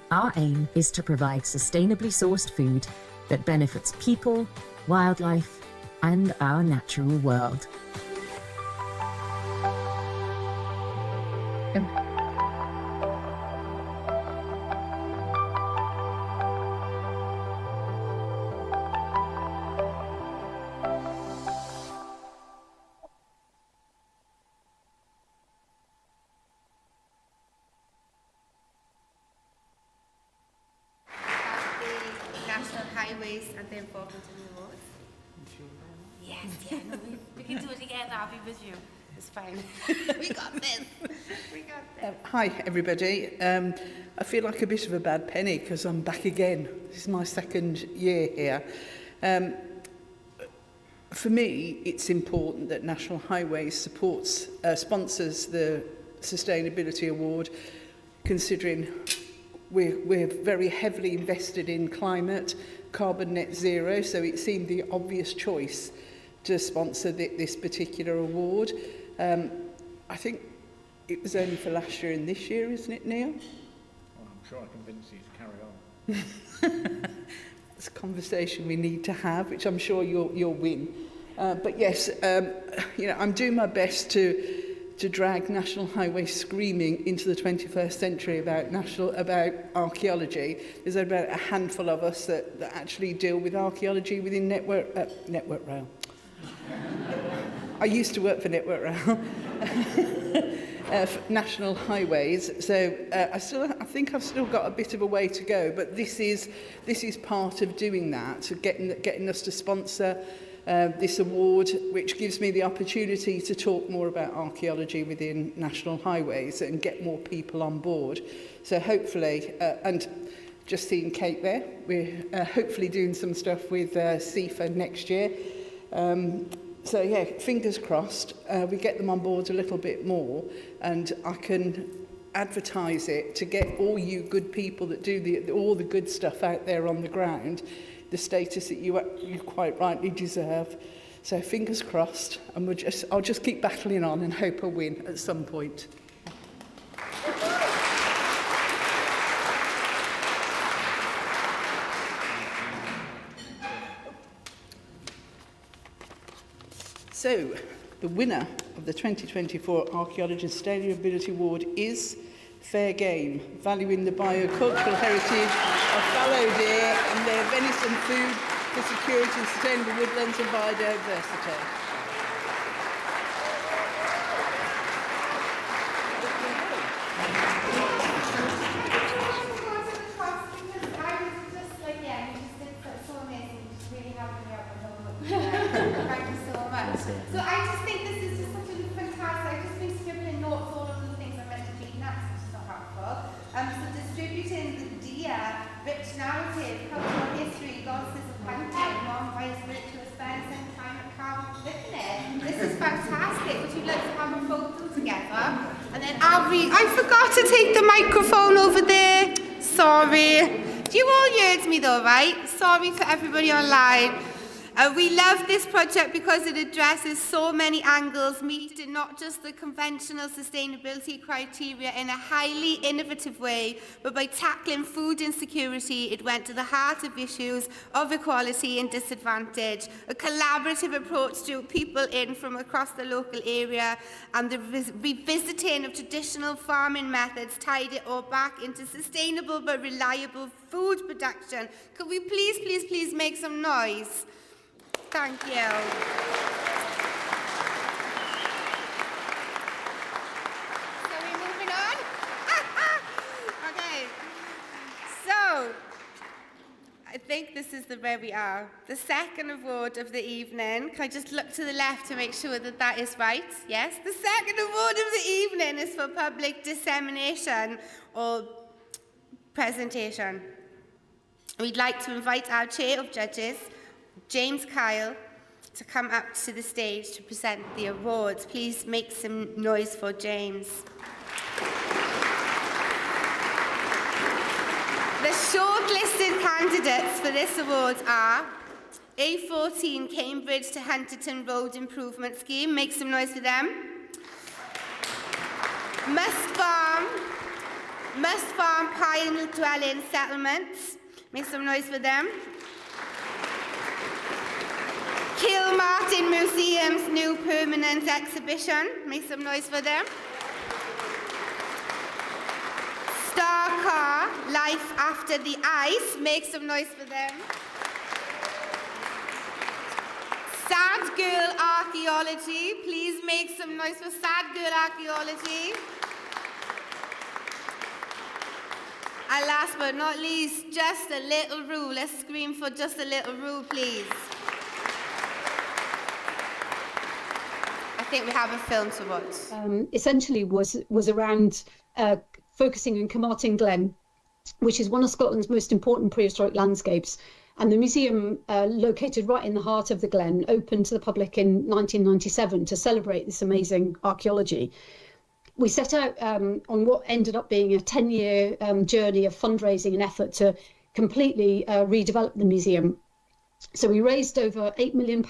Our aim is to provide sustainably sourced food that benefits people, wildlife, and our natural world. National highways and the importance of the roads. Yes, no, we can do it together. I'll be with you. It's fine. We got this. We got this. Hi, everybody. I feel like a bit of a bad penny because I'm back again. This is my second year here. For me, it's important that National Highways sponsors the Sustainability Award, considering we're very heavily invested in climate, carbon net zero, so it seemed the obvious choice to sponsor this particular award. I think it was only for last year and this year, isn't it, Neil? I'm sure I convinced you to carry on. It's a conversation we need to have, which I'm sure you'll win. But yes, I'm doing my best to drag National Highway screaming into the 21st century about archaeology. There's about a handful of us that actually deal with archaeology within Network Rail. I used to work for Network Rail. National Highways, so I think I've still got a bit of a way to go, but this is part of doing that, getting us to sponsor this award, which gives me the opportunity to talk more about archaeology within National Highways and get more people on board. So hopefully, and just seeing Kate there, we're hopefully doing some stuff with CIFA next year. So yeah, fingers crossed, we get them on board a little bit more, and I can advertise it to get all you good people that do all the good stuff out there on the ground, the status that you quite rightly deserve. So fingers crossed, and I'll just keep battling on and hope I win at some point. So, the winner of the 2024 Archaeology Sustainability Award is Fair Game, valuing the biocultural heritage of fallow deer and their venison food for security, sustainable woodlands and biodiversity. So I just think this is just such a fantastic, I just been scribbling notes all over the things I meant to read next, which is not helpful. So distributing the deer, rich narrative, cultural history, losses of hunting, non-white spiritual venison, climate calm, living. This is fantastic. Would you like to have a photo together? And then I'll read. I forgot to take the microphone over there. Sorry. You all heard me though, right? Sorry to everybody online. We love this project because it addresses so many angles, meeting not just the conventional sustainability criteria in a highly innovative way, but by tackling food insecurity, it went to the heart of issues of equality and disadvantage. A collaborative approach drew people in from across the local area, and the revisiting of traditional farming methods tied it all back into sustainable but reliable food production. Could we please make some noise? Thank you. So we're moving on? Okay. So, I think this is where we are. The second award of the evening. Can I just look to the left to make sure that that is right? Yes? The second award of the evening is for public dissemination or presentation. We'd like to invite our Chair of Judges, James Kyle, to come up to the stage to present the awards. Please make some noise for James. The shortlisted candidates for this award are A14 Cambridge to Hunterton Road Improvement Scheme. Make some noise for them. Must Farm Pine Dwelling Settlements. Make some noise for them. Kilmartin Museum's new permanent exhibition. Make some noise for them. Star Car, Life After the Ice. Make some noise for them. Sad Girl Archaeology. Please make some noise for Sad Girl Archaeology. And last but not least, Just a Little Rule. Let's scream for Just a Little Rule, please. I think we have a film to watch. Essentially was around focusing on Carmarthen Glen, which is one of Scotland's most important prehistoric landscapes. And the museum, located right in the heart of the Glen, opened to the public in 1997 to celebrate this amazing archaeology. We set out on what ended up being a 10-year journey of fundraising and effort to completely redevelop the museum. So we raised over £8 million.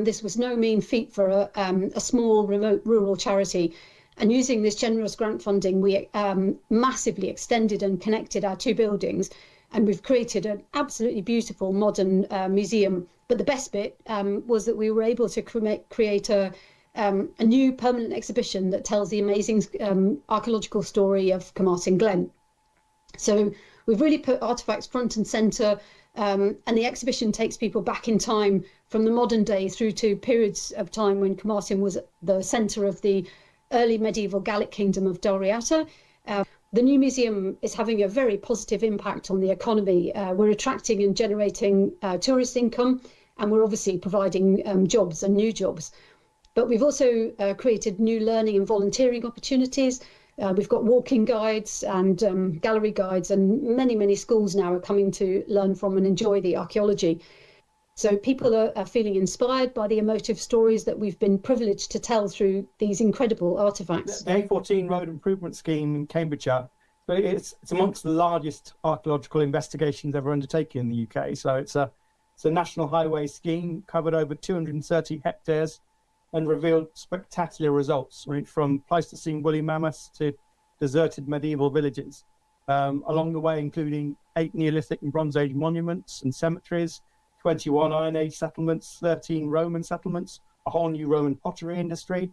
This was no mean feat for a small, remote, rural charity. And using this generous grant funding, we massively extended and connected our two buildings, and we've created an absolutely beautiful modern museum. But the best bit was that we were able to create a new permanent exhibition that tells the amazing archaeological story of Carmarthen Glen. So we've really put artefacts front and centre, and the exhibition takes people back in time from the modern day through to periods of time when Carmarthen was the centre of the early medieval Gallic kingdom of Dalriata. The new museum is having a very positive impact on the economy. We're attracting and generating tourist income, and we're obviously providing jobs and new jobs. But we've also created new learning and volunteering opportunities. We've got walking guides and gallery guides, and many schools now are coming to learn from and enjoy the archaeology. So people are feeling inspired by the emotive stories that we've been privileged to tell through these incredible artefacts. The A14 Road Improvement Scheme in Cambridgeshire, but it's amongst the largest archaeological investigations ever undertaken in the UK. So it's a national highway scheme, covered over 230 hectares, and revealed spectacular results, right, from Pleistocene woolly mammoths to deserted medieval villages, along the way including 8 Neolithic and Bronze Age monuments and cemeteries, 21 Iron Age settlements, 13 Roman settlements, a whole new Roman pottery industry,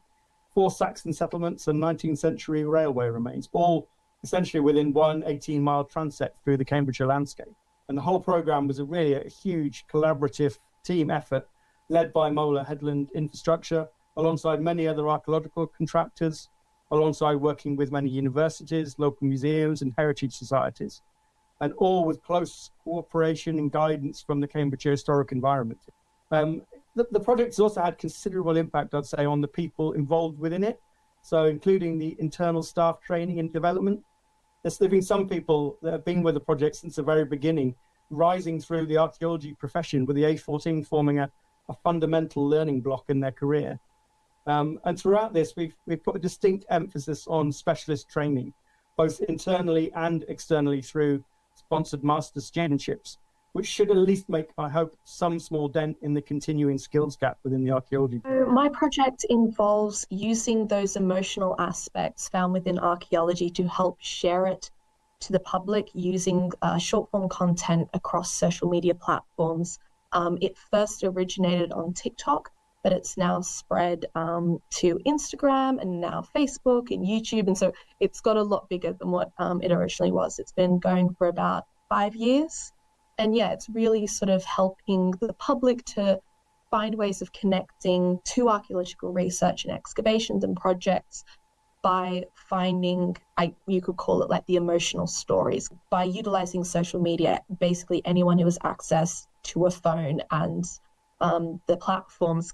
4 Saxon settlements, and 19th century railway remains, all essentially within one 18-mile transect through the Cambridgeshire landscape. And the whole programme was really a huge collaborative team effort led by Mola Headland Infrastructure, alongside many other archaeological contractors, alongside working with many universities, local museums and heritage societies, and all with close cooperation and guidance from the Cambridgeshire Historic Environment. The project's also had considerable impact, I'd say, on the people involved within it, so including the internal staff training and development. There's been some people that have been with the project since the very beginning, rising through the archaeology profession, with the A14 forming a fundamental learning block in their career. And throughout this, we've put a distinct emphasis on specialist training, both internally and externally through sponsored master studentships, which should at least make, I hope, some small dent in the continuing skills gap within the archaeology. So my project involves using those emotional aspects found within archaeology to help share it to the public using short-form content across social media platforms. It first originated on TikTok, but it's now spread to Instagram and now Facebook and YouTube. And so it's got a lot bigger than what it originally was. It's been going for about 5 years. And yeah, it's really sort of helping the public to find ways of connecting to archaeological research and excavations and projects by finding, you could call it like the emotional stories, by utilizing social media. Basically anyone who has access to a phone and the platforms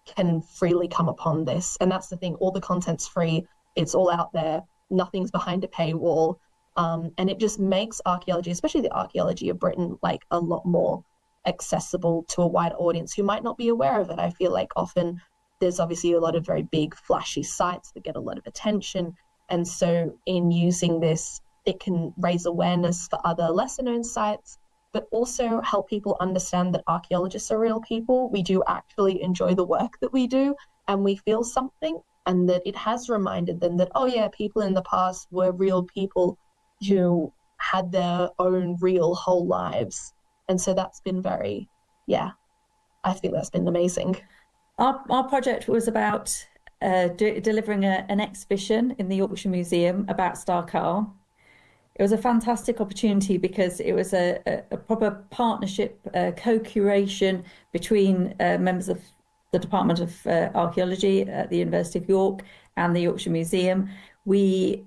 can freely come upon this. And that's the thing, all the content's free, it's all out there, nothing's behind a paywall. And it just makes archaeology, especially the archaeology of Britain, like a lot more accessible to a wider audience who might not be aware of it. I feel like often there's obviously a lot of very big flashy sites that get a lot of attention. And so in using this, it can raise awareness for other lesser known sites, but also help people understand that archaeologists are real people. We do actually enjoy the work that we do, and we feel something, and that it has reminded them that, oh yeah, people in the past were real people who had their own real whole lives. And so that's been very, I think that's been amazing. Our project was about delivering an exhibition in the Yorkshire Museum about Star Carl. It was a fantastic opportunity because it was a proper partnership, co-curation between members of the Department of Archaeology at the University of York and the Yorkshire Museum. We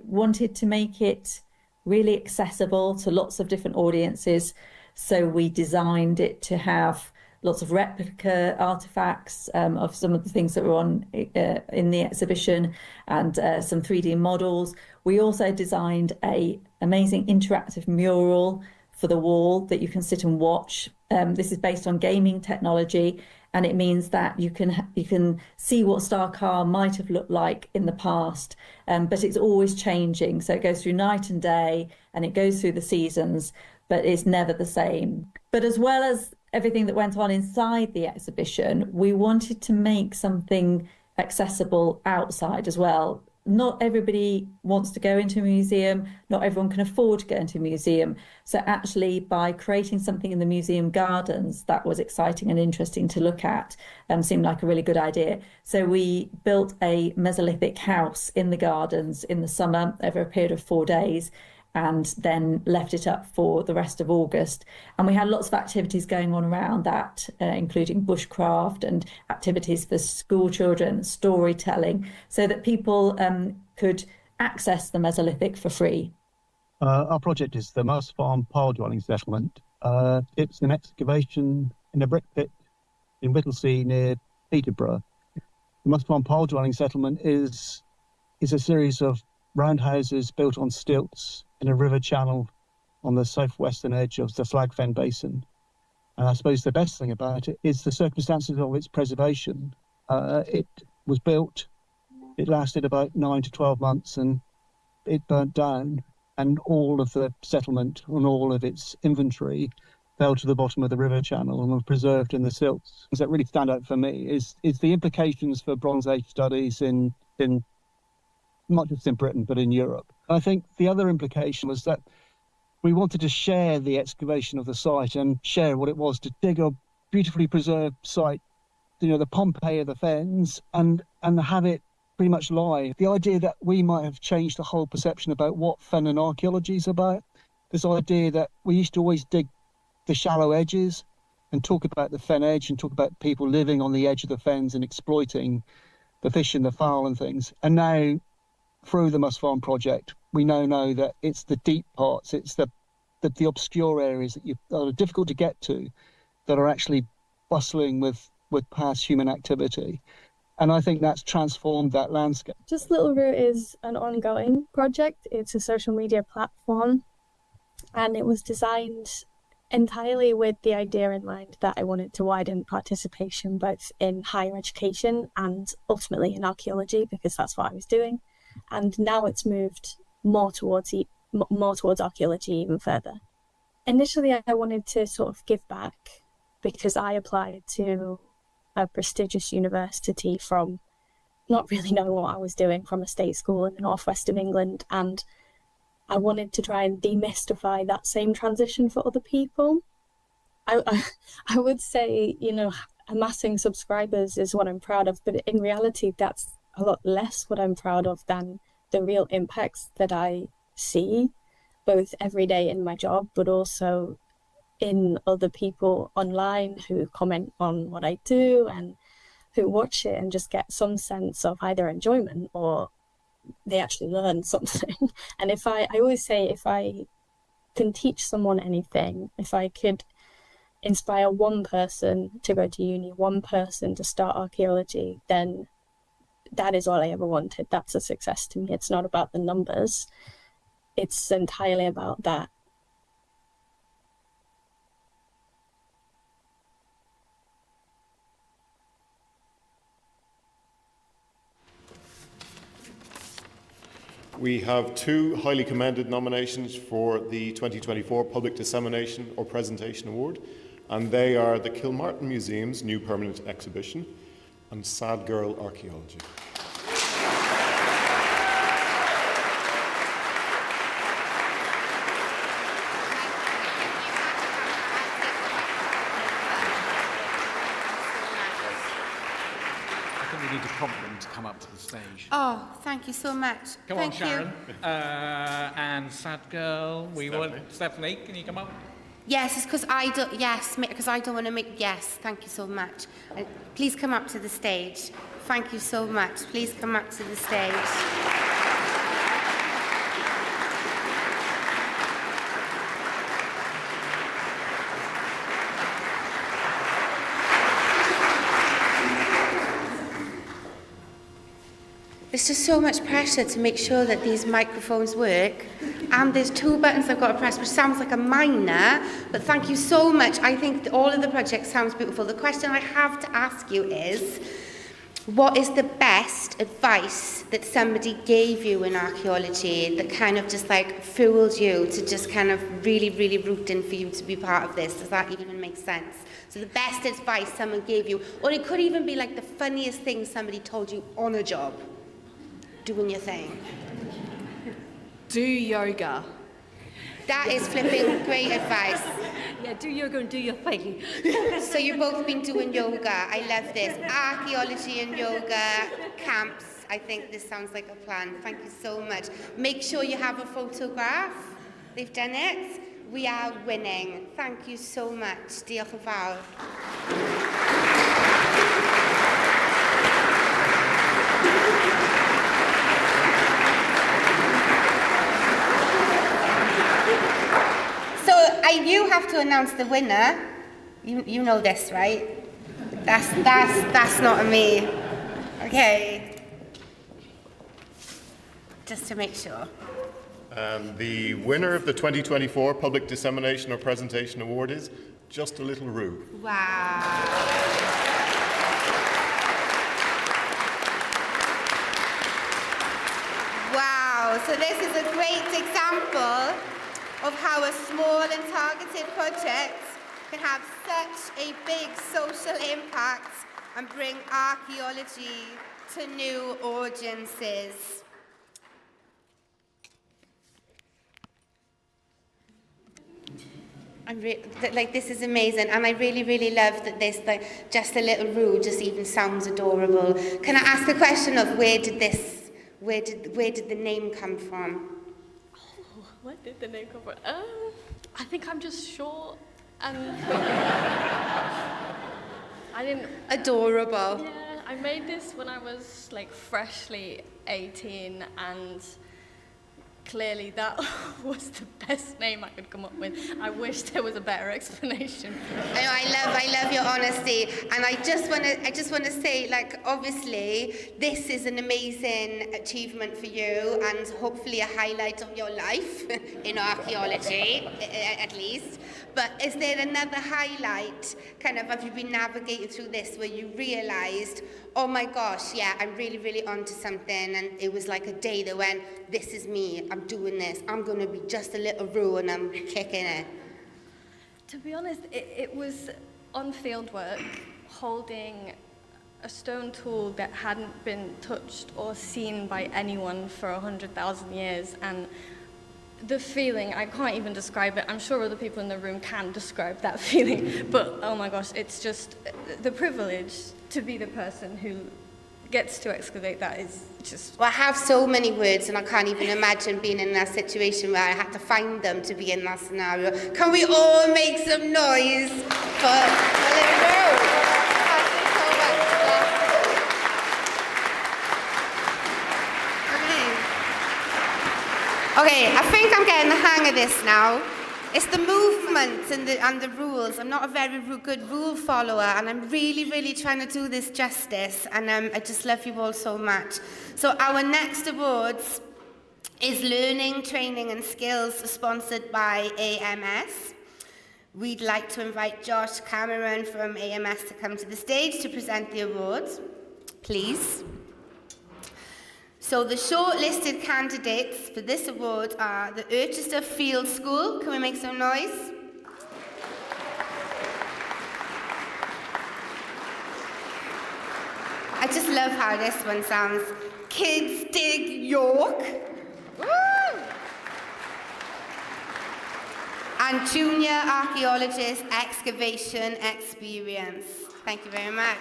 wanted to make it really accessible to lots of different audiences. So we designed it to have lots of replica artifacts of some of the things that were on in the exhibition, and some 3D models. We also designed an amazing interactive mural for the wall that you can sit and watch. This is based on gaming technology, and it means that you can see what Star Carl might have looked like in the past, but it's always changing. So it goes through night and day, and it goes through the seasons, but it's never the same. But as well as everything that went on inside the exhibition, we wanted to make something accessible outside as well. Not everybody wants to go into a museum, not everyone can afford to go into a museum. So actually, by creating something in the museum gardens that was exciting and interesting to look at, seemed like a really good idea. So we built a Mesolithic house in the gardens in the summer over a period of 4 days, and then left it up for the rest of August. And we had lots of activities going on around that, including bushcraft and activities for school children, storytelling, so that people could access the Mesolithic for free. Our project is the Mouse Farm pile dwelling settlement. It's an excavation in a brick pit in Whittlesea near Peterborough. The Mouse Farm pile dwelling settlement is a series of round houses built on stilts in a river channel on the southwestern edge of the Flag Fen Basin. And I suppose the best thing about it is the circumstances of its preservation. It was built, it lasted about 9 to 12 months, and it burnt down, and all of the settlement and all of its inventory fell to the bottom of the river channel and were preserved in the silts. Things that really stand out for me is the implications for Bronze Age studies in not just in Britain, but in Europe. I think the other implication was that we wanted to share the excavation of the site and share what it was to dig a beautifully preserved site, the Pompeii of the Fens, and have it pretty much live. The idea that we might have changed the whole perception about what Fennon archaeology is about, this idea that we used to always dig the shallow edges and talk about the Fen edge and talk about people living on the edge of the Fens and exploiting the fish and the fowl and things. And now, through the Mouse Farm project, we now know that it's the deep parts, it's the obscure areas that are difficult to get to, that are actually bustling with past human activity. And I think that's transformed that landscape. Just Little Root is an ongoing project. It's a social media platform, and it was designed entirely with the idea in mind that I wanted to widen participation both in higher education and ultimately in archaeology, because that's what I was doing. And now it's moved more towards archaeology even further. Initially, I wanted to sort of give back because I applied to a prestigious university from not really knowing what I was doing, from a state school in the northwest of England, and I wanted to try and demystify that same transition for other people. I would say, amassing subscribers is what I'm proud of, but in reality, that's a lot less what I'm proud of than the real impacts that I see, both every day in my job, but also in other people online who comment on what I do and who watch it and just get some sense of either enjoyment or they actually learn something. And I always say, if I can teach someone anything, if I could inspire one person to go to uni, one person to start archaeology, then that is all I ever wanted. That's a success to me. It's not about the numbers. It's entirely about that. We have 2 highly commended nominations for the 2024 Public Dissemination or Presentation Award, and they are the Kilmartin Museum's new permanent exhibition and Sad Girl Archaeology. We need to prompt them to come up to the stage. Oh, thank you so much. Come on, Sharon. And Sad Girl, Stephanie, can you come up? Yes, it's because I don't. Yes, because I don't want to make. Yes, thank you so much. Please come up to the stage. Thank you so much. Please come up to the stage. There's just so much pressure to make sure that these microphones work. And there's 2 buttons I've got to press, which sounds like a minor, but thank you so much. I think all of the project sounds beautiful. The question I have to ask you is, what is the best advice that somebody gave you in archaeology that kind of just like fueled you to just kind of really, really rooting for you to be part of this? Does that even make sense? So the best advice someone gave you, or it could even be like the funniest thing somebody told you on a job, doing your thing. Do yoga. That is flipping great advice. Yeah, do yoga and do your thing. So you've both been doing yoga. I love this. Archaeology and yoga camps. I think this sounds like a plan. Thank you so much. Make sure you have a photograph. They've done it. We are winning. Thank you so much. Diolch yn fawr. You have to announce the winner. You know this, right? That's not a me. Okay. Just to make sure. The winner of the 2024 Public Dissemination or Presentation Award is Just a Little Rue. Wow. Wow, so this is a great example of how a small and targeted project can have such a big social impact and bring archaeology to new audiences. This is amazing, and I really, really love that this, like, Just a Little Rue just even sounds adorable. Can I ask the question of where did the name come from? Where did the name come from? I think I'm just short and I didn't. Adorable. Yeah, I made this when I was like freshly 18, and clearly that was the best name I could come up with. I wish there was a better explanation. I love your honesty, and I just want to say, like, obviously this is an amazing achievement for you, and hopefully a highlight of your life in archaeology, at least. But is there another highlight, kind of, have you been navigating through this where you realised, oh my gosh, yeah, I'm really, really onto something, and it was like a day that went, this is me, I'm doing this, I'm going to be just a little Rue and I'm kicking it? To be honest, it was on field work, holding a stone tool that hadn't been touched or seen by anyone for 100,000 years, and the feeling, I can't even describe it. I'm sure other people in the room can describe that feeling, but oh my gosh, it's just the privilege to be the person who gets to excavate that is just... Well, I have so many words, and I can't even imagine being in that situation where I had to find them to be in that scenario. Can we all make some noise for Little Rue? Thank you so much. Okay, I think I'm getting the hang of this now. It's the movement and the rules. I'm not a very good rule follower, and I'm really, really trying to do this justice, and I just love you all so much. So our next awards is Learning, Training and Skills, sponsored by AMS. We'd like to invite Josh Cameron from AMS to come to the stage to present the awards, please. So the shortlisted candidates for this award are the Urchester Field School. Can we make some noise? I just love how this one sounds. Kids Dig York. Woo! And Junior Archaeologist Excavation Experience. Thank you very much.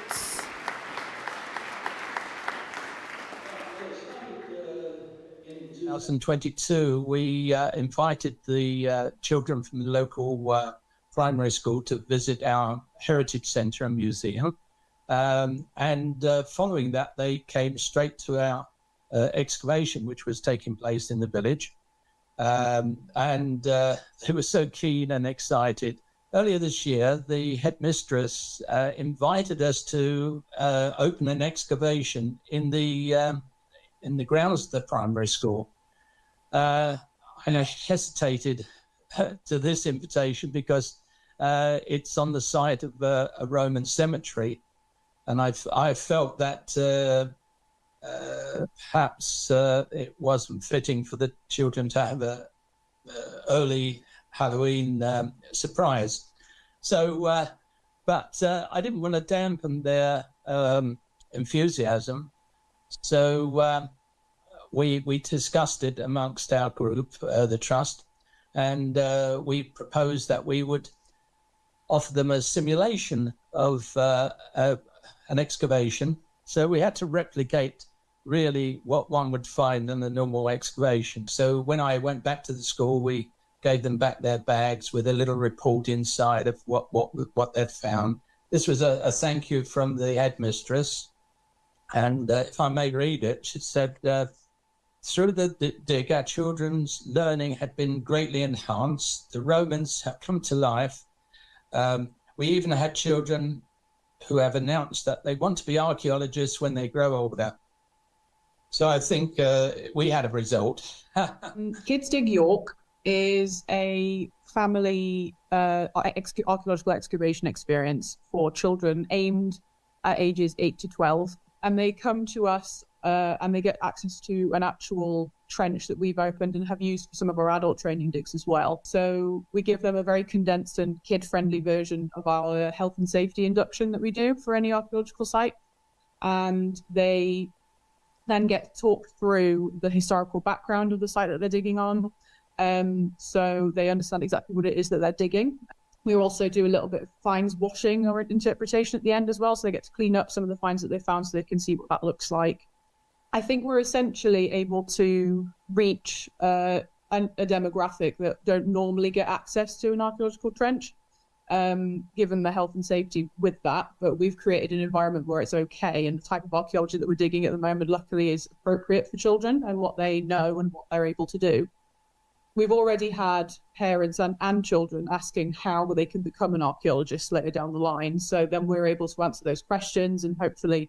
2022, we invited the children from the local primary school to visit our heritage centre and museum. And following that, they came straight to our excavation, which was taking place in the village. And they were so keen and excited. Earlier this year, the headmistress invited us to open an excavation in the grounds of the primary school. And I hesitated to this invitation because it's on the site of a Roman cemetery. And I felt that perhaps it wasn't fitting for the children to have a early Halloween surprise. So, but I didn't want to dampen their enthusiasm. So we discussed it amongst our group, the trust, and we proposed that we would offer them a simulation of an excavation. So we had to replicate really what one would find in a normal excavation. So when I went back to the school, we gave them back their bags with a little report inside of what they'd found. This was a thank you from the headmistress. And if I may read it, she said, through the dig, our children's learning had been greatly enhanced. The Romans have come to life. We even had children who have announced that they want to be archaeologists when they grow older. So I think we had a result. Kids Dig York is a family archaeological excavation experience for children aimed at ages 8 to 12. And they come to us and they get access to an actual trench that we've opened and have used for some of our adult training digs as well. So we give them a very condensed and kid-friendly version of our health and safety induction that we do for any archaeological site. And they then get talked through the historical background of the site that they're digging on. So they understand exactly what it is that they're digging. We also do a little bit of finds washing or interpretation at the end as well. So they get to clean up some of the finds that they found so they can see what that looks like. I think we're essentially able to reach a demographic that don't normally get access to an archaeological trench, given the health and safety with that. But we've created an environment where it's okay. And the type of archaeology that we're digging at the moment, luckily, is appropriate for children and what they know and what they're able to do. We've already had parents and children asking how they can become an archaeologist later down the line. So then we're able to answer those questions and hopefully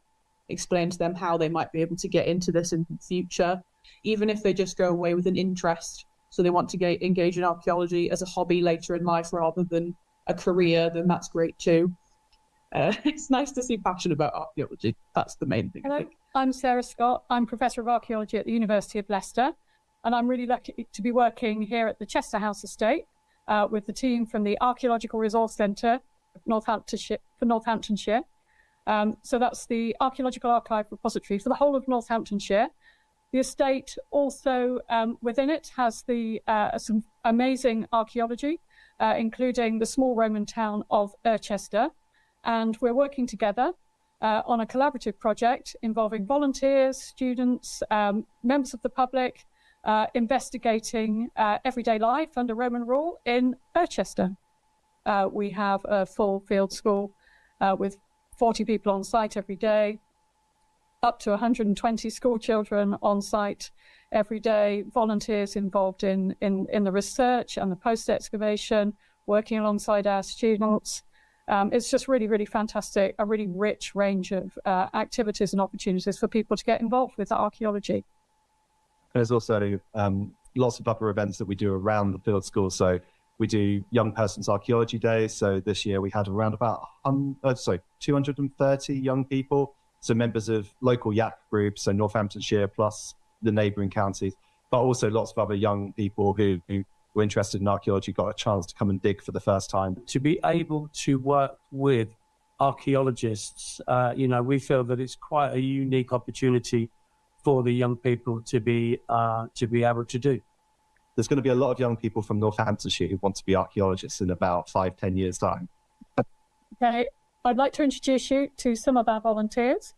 explain to them how they might be able to get into this in the future, even if they just go away with an interest. So they want to engage in archaeology as a hobby later in life rather than a career, then that's great too. It's nice to see passion about archaeology. That's the main thing. Hello, I'm Sarah Scott. I'm Professor of Archaeology at the University of Leicester. And I'm really lucky to be working here at the Chester House Estate with the team from the Archaeological Resource Centre for Northamptonshire. So that's the Archaeological Archive Repository for the whole of Northamptonshire. The estate also within it has some amazing archaeology, including the small Roman town of Irchester. And we're working together on a collaborative project involving volunteers, students, members of the public, investigating everyday life under Roman rule in Irchester. We have a full field school with 40 people on site every day, up to 120 school children on site every day, volunteers involved in the research and the post-excavation, working alongside our students. It's just really, really fantastic, a really rich range of activities and opportunities for people to get involved with archaeology. There's also lots of other events that we do around the field school. So we do Young Persons Archaeology Days. So this year we had around about 230 young people. So members of local YAC groups, so Northamptonshire plus the neighbouring counties, but also lots of other young people who were interested in archaeology got a chance to come and dig for the first time. To be able to work with archaeologists, we feel that it's quite a unique opportunity for the young people to be able to do. There's going to be a lot of young people from Northamptonshire who want to be archaeologists in about 5-10 years' time. Okay, I'd like to introduce you to some of our volunteers.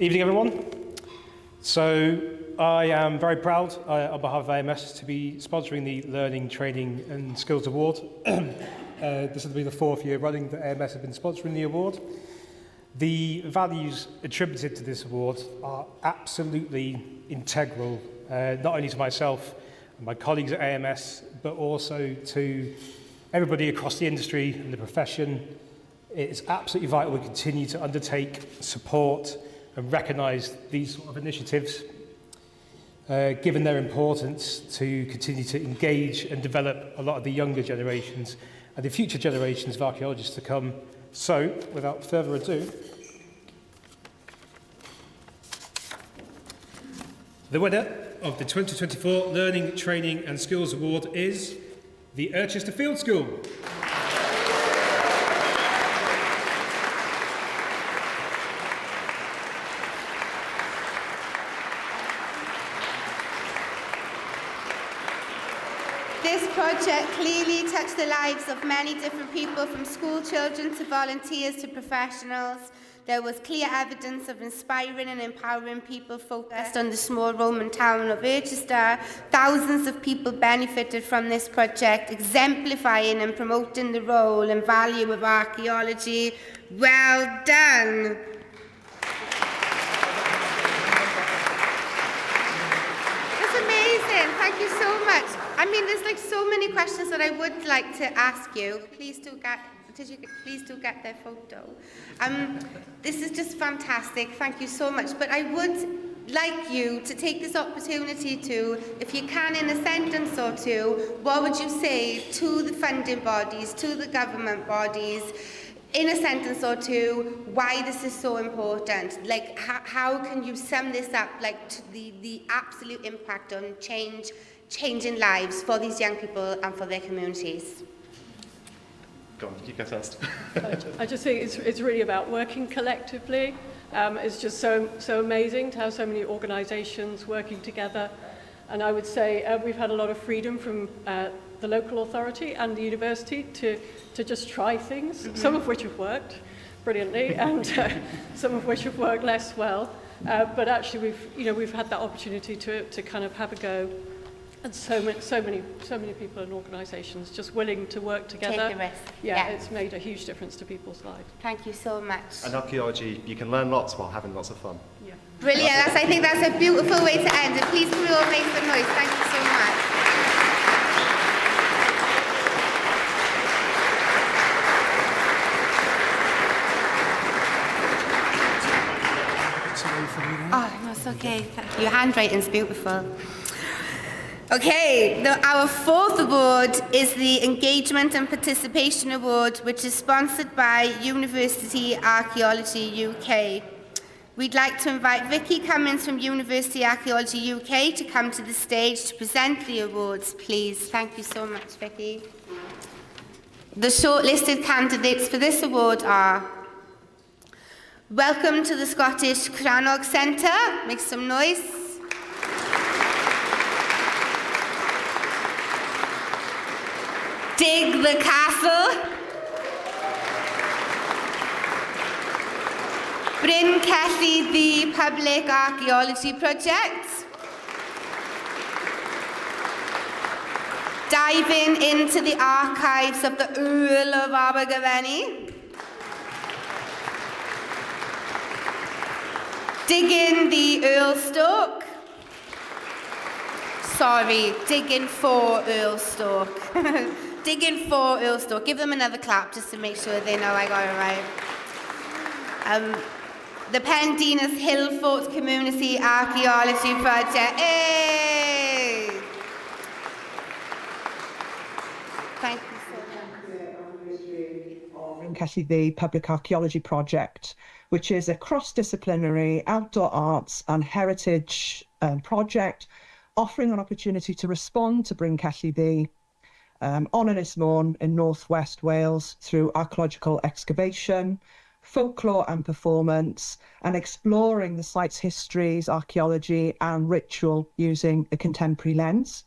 Evening, everyone. So I am very proud on behalf of AMS to be sponsoring the Learning, Training and Skills Award. This will be the 4th year running that AMS have been sponsoring the award. The values attributed to this award are absolutely integral, not only to myself and my colleagues at AMS, but also to everybody across the industry and the profession. It is absolutely vital we continue to undertake, support and recognise these sort of initiatives, given their importance to continue to engage and develop a lot of the younger generations and the future generations of archaeologists to come. So, without further ado, the winner of the 2024 Learning, Training and Skills Award is the Urchester Field School. This project clearly touched the lives of many different people, from school children to volunteers to professionals. There was clear evidence of inspiring and empowering people focused on the small Roman town of Archaeological. Thousands of people benefited from this project, exemplifying and promoting the role and value of archaeology. Well done. That's amazing. Thank you so much. I mean, there's like so many questions that I would like to ask you. Please do get their photo. This is just fantastic. Thank you so much. But I would like you to take this opportunity to, if you can, in a sentence or two, what would you say to the funding bodies, to the government bodies, in a sentence or two, why this is so important? Like, how can you sum this up, like, to the absolute impact on changing lives for these young people and for their communities? Go on, you go first. I just think it's really about working collectively. It's just so amazing to have so many organisations working together. And I would say we've had a lot of freedom from the local authority and the university to just try things, some of which have worked brilliantly and some of which have worked less well. But actually we've had that opportunity to kind of have a go. And so many people and organisations just willing to work together. Take a risk. Yeah, it's made a huge difference to people's lives. Thank you so much. And archaeology, you can learn lots while having lots of fun. Yeah. Brilliant. I think that's a beautiful way to end it. Please can we all make some noise. Thank you so much. Oh, no, it's okay. Thank you. Your handwriting's beautiful. Okay, our fourth award is the Engagement and Participation Award, which is sponsored by University Archaeology UK. We'd like to invite Vicky Cummins from University Archaeology UK to come to the stage to present the awards, please. Thank you so much, Vicky. The shortlisted candidates for this award are: welcome to the Scottish Cranog Centre. Make some noise. Dig the Castle. Bryn Kelly, the Public Archaeology Project. Diving into the archives of the Earl of Abergavenny. Digging the Earlstoke. Sorry, digging for Earlstoke. Digging for Earlstoke. Give them another clap just to make sure they know I got it right. The Pendinas Hillfort Community Archaeology Project. Hey! Thank you so much. Cassie, the Public Archaeology Project, which is a cross-disciplinary outdoor arts and heritage project offering an opportunity to respond to Bryn Celli Ddu on Ynys Môn in northwest Wales through archaeological excavation, folklore and performance, and exploring the site's histories, archaeology and ritual using a contemporary lens.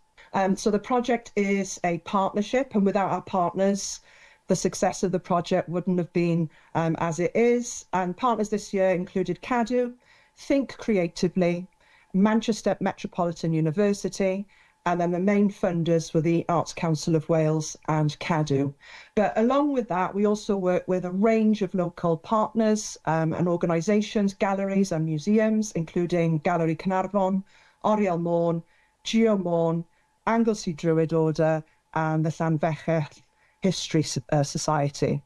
So the project is a partnership, and without our partners, the success of the project wouldn't have been as it is. And partners this year included CADU, Think Creatively, Manchester Metropolitan University, and then the main funders were the Arts Council of Wales and CADU. But along with that, we also work with a range of local partners and organisations, galleries and museums, including Gallery Caernarfon, Oriel Môn, Geo Môn, Anglesey Druid Order, and the Llanfechell History Society.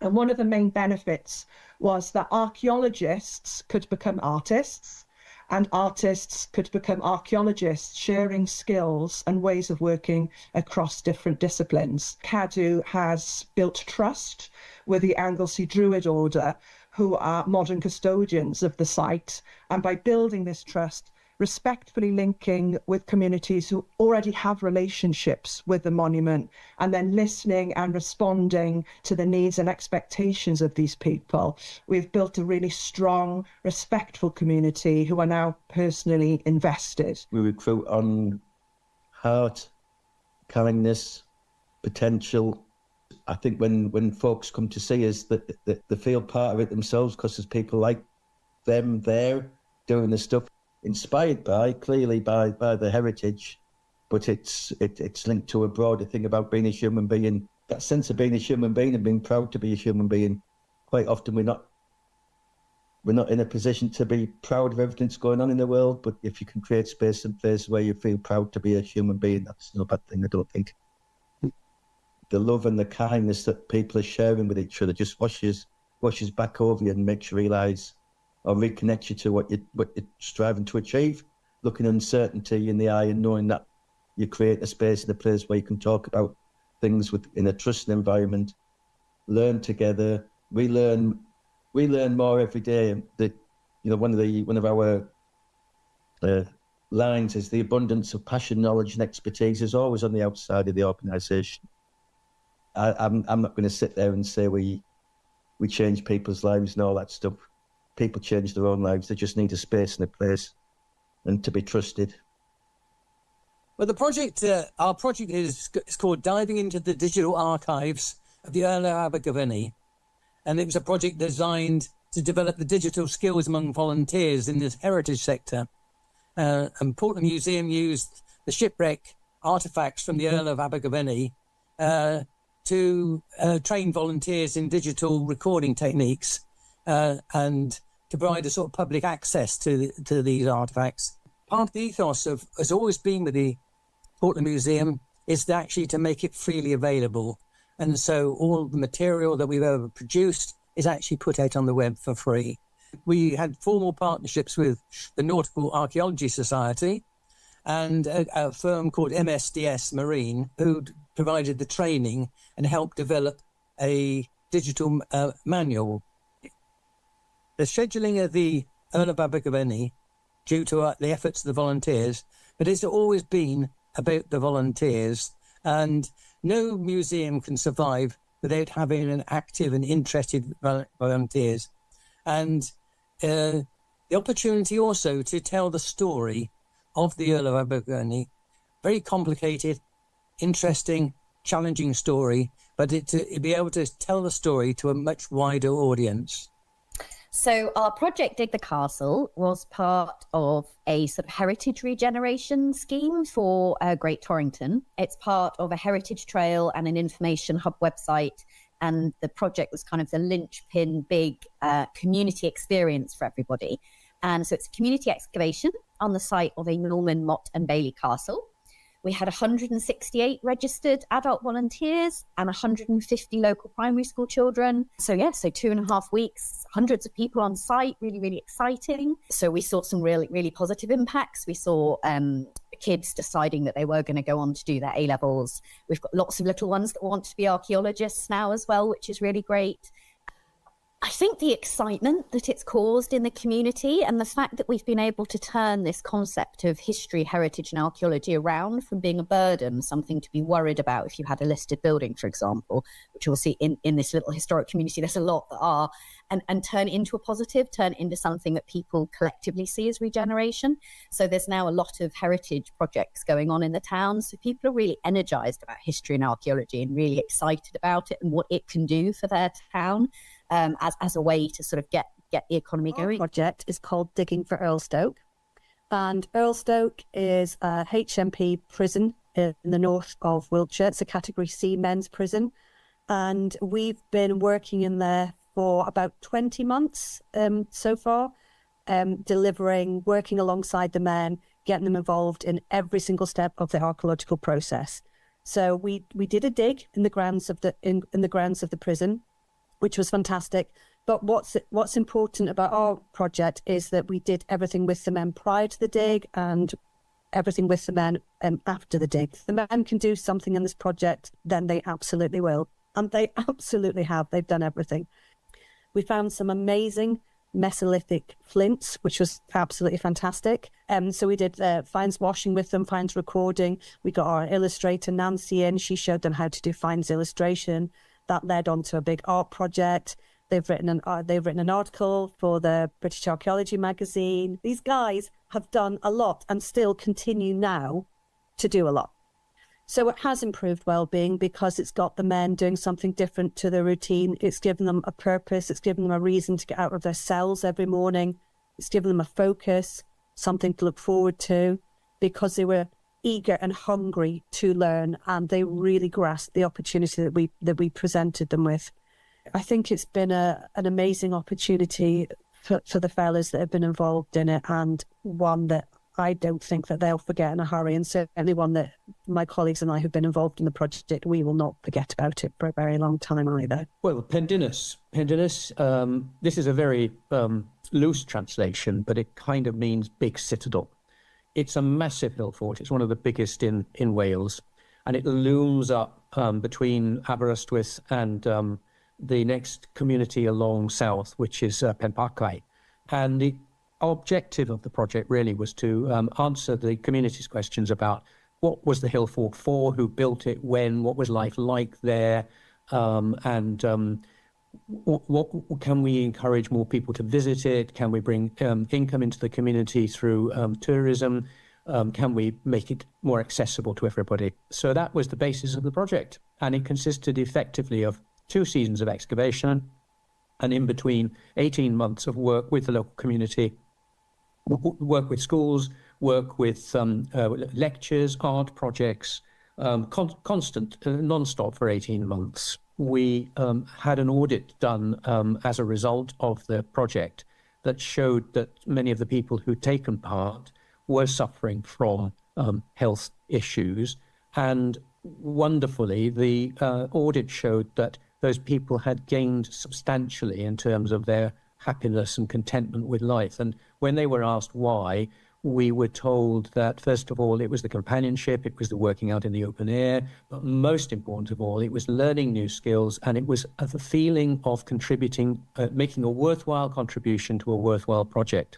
And one of the main benefits was that archaeologists could become artists, and artists could become archaeologists, sharing skills and ways of working across different disciplines. Cadw has built trust with the Anglesey Druid Order, who are modern custodians of the site, and by building this trust, respectfully linking with communities who already have relationships with the monument, and then listening and responding to the needs and expectations of these people. We've built a really strong, respectful community who are now personally invested. We recruit on heart, kindness, potential. I think when folks come to see us, that they feel part of it themselves, because there's people like them there doing the stuff, inspired clearly by the heritage, but it's linked to a broader thing about being a human being. That sense of being a human being and being proud to be a human being. Quite often we're not in a position to be proud of everything that's going on in the world, but if you can create space and place where you feel proud to be a human being, that's no bad thing, I don't think. The love and the kindness that people are sharing with each other just washes back over you and makes you realise, or reconnect you to what you're striving to achieve, looking uncertainty in the eye and knowing that you create a space and a place where you can talk about things in a trusting environment, learn together. We learn more every day. One of our lines is the abundance of passion, knowledge and expertise is always on the outside of the organisation. I'm not going to sit there and say we change people's lives and all that stuff. People change their own lives. They just need a space and a place and to be trusted. Well, our project is called Diving into the Digital Archives of the Earl of Abergavenny. And it was a project designed to develop the digital skills among volunteers in the heritage sector. And Portland Museum used the shipwreck artefacts from the Earl of Abergavenny to train volunteers in digital recording techniques and to provide a sort of public access to these artefacts. Part of the ethos has always been with the Portland Museum is actually to make it freely available. And so all the material that we've ever produced is actually put out on the web for free. We had formal partnerships with the Nautical Archaeology Society and a firm called MSDS Marine, who provided the training and helped develop a digital manual. The scheduling of the Earl of Abergavenny, due to the efforts of the volunteers, but it's always been about the volunteers, and no museum can survive without having an active and interested volunteers. And the opportunity also to tell the story of the Earl of Abergavenny, very complicated, interesting, challenging story, but to be able to tell the story to a much wider audience. So our project Dig the Castle was part of a sort of heritage regeneration scheme for Great Torrington. It's part of a heritage trail and an information hub website. And the project was kind of the linchpin, big community experience for everybody. And so it's a community excavation on the site of a Norman, Mott and Bailey castle. We had 168 registered adult volunteers and 150 local primary school children. So 2.5 weeks, hundreds of people on site, really, really exciting. So we saw some really, really positive impacts. We saw kids deciding that they were going to go on to do their A-levels. We've got lots of little ones that want to be archaeologists now as well, which is really great. I think the excitement that it's caused in the community and the fact that we've been able to turn this concept of history, heritage and archaeology around from being a burden, something to be worried about if you had a listed building, for example, which you'll see in this little historic community, there's a lot that are, and turn it into a positive, turn it into something that people collectively see as regeneration. So there's now a lot of heritage projects going on in the town. So people are really energized about history and archaeology and really excited about it and what it can do for their town. As a way to sort of get the economy going. Our project is called Digging for Earlstoke, and Earlstoke is a HMP prison in the north of Wiltshire. It's a Category C men's prison, and we've been working in there for about 20 months so far, working alongside the men, getting them involved in every single step of the archaeological process. So we did a dig in the grounds of the prison. which was fantastic. But what's important about our project is that we did everything with the men prior to the dig and everything with the men after the dig. If the men can do something in this project, then they absolutely will. And they absolutely have. They've done everything. We found some amazing Mesolithic flints, which was absolutely fantastic. So we did finds washing with them, finds recording. We got our illustrator Nancy in. She showed them how to do finds illustration. That led on to a big art project. They've written an article for the British Archaeology magazine. These guys have done a lot and still continue now to do a lot. So it has improved well-being because it's got the men doing something different to their routine. It's given them a purpose. It's given them a reason to get out of their cells every morning. It's given them a focus, something to look forward to, because they were eager and hungry to learn, and they really grasped the opportunity that we presented them with. I think it's been an amazing opportunity for the fellas that have been involved in it, and one that I don't think that they'll forget in a hurry, and certainly one that my colleagues and I who've been involved in the project, we will not forget about it for a very long time either. Well, Pendinus, this is a very loose translation, but it kind of means big citadel. It's a massive hill fort. It's one of the biggest in Wales, and it looms up between Aberystwyth and the next community along south, which is Penparcau. And the objective of the project really was to answer the community's questions about what was the hill fort for, who built it, when, what was life like there, and what can we encourage more people to visit it? Can we bring income into the community through tourism? Can we make it more accessible to everybody? So that was the basis of the project, and it consisted effectively of 2 seasons of excavation, and in between 18 months of work with the local community, work with schools, work with lectures, art projects, constant, non-stop for 18 months. We had an audit done as a result of the project that showed that many of the people who'd taken part were suffering from health issues. And wonderfully, the audit showed that those people had gained substantially in terms of their happiness and contentment with life. And when they were asked why, we were told that, first of all, it was the companionship, it was the working out in the open air, but most important of all, it was learning new skills, and it was the feeling of contributing, making a worthwhile contribution to a worthwhile project.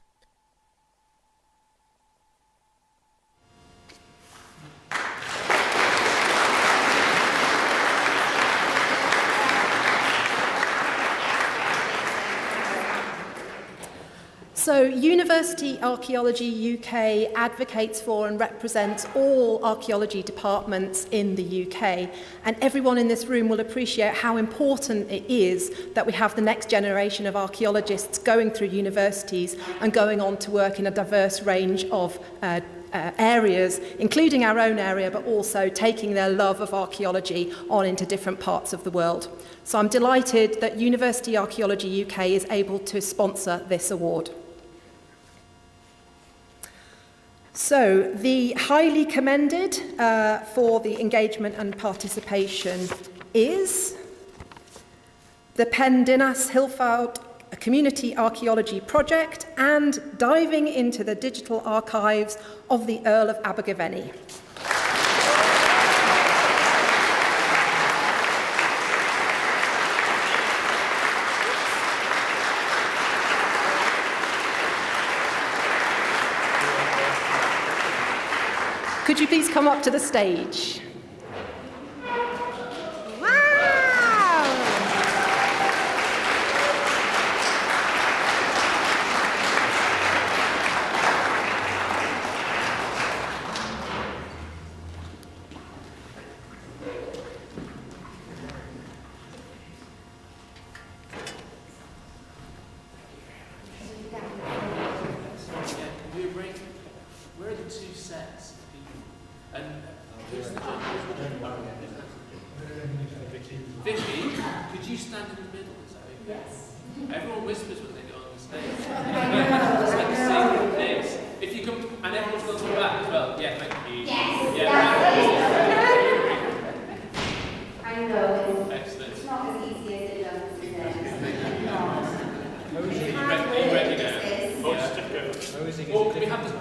So University Archaeology UK advocates for and represents all archaeology departments in the UK, and everyone in this room will appreciate how important it is that we have the next generation of archaeologists going through universities and going on to work in a diverse range of areas, including our own area, but also taking their love of archaeology on into different parts of the world. So I'm delighted that University Archaeology UK is able to sponsor this award. So the highly commended for the engagement and participation is the Pendinas Hillfort Community Archaeology Project and diving into the digital archives of the Earl of Abergavenny. Could you please come up to the stage? Where are the 2 sets? And Vicky, could you stand in the middle? Is that okay? Yes. Everyone whispers when they go on the stage. It's like a secret place. If you come, and everyone's going to come back as well. Yeah, thank you. Yes. Yeah. I know. Excellent. It's not as easy as it looks, is it?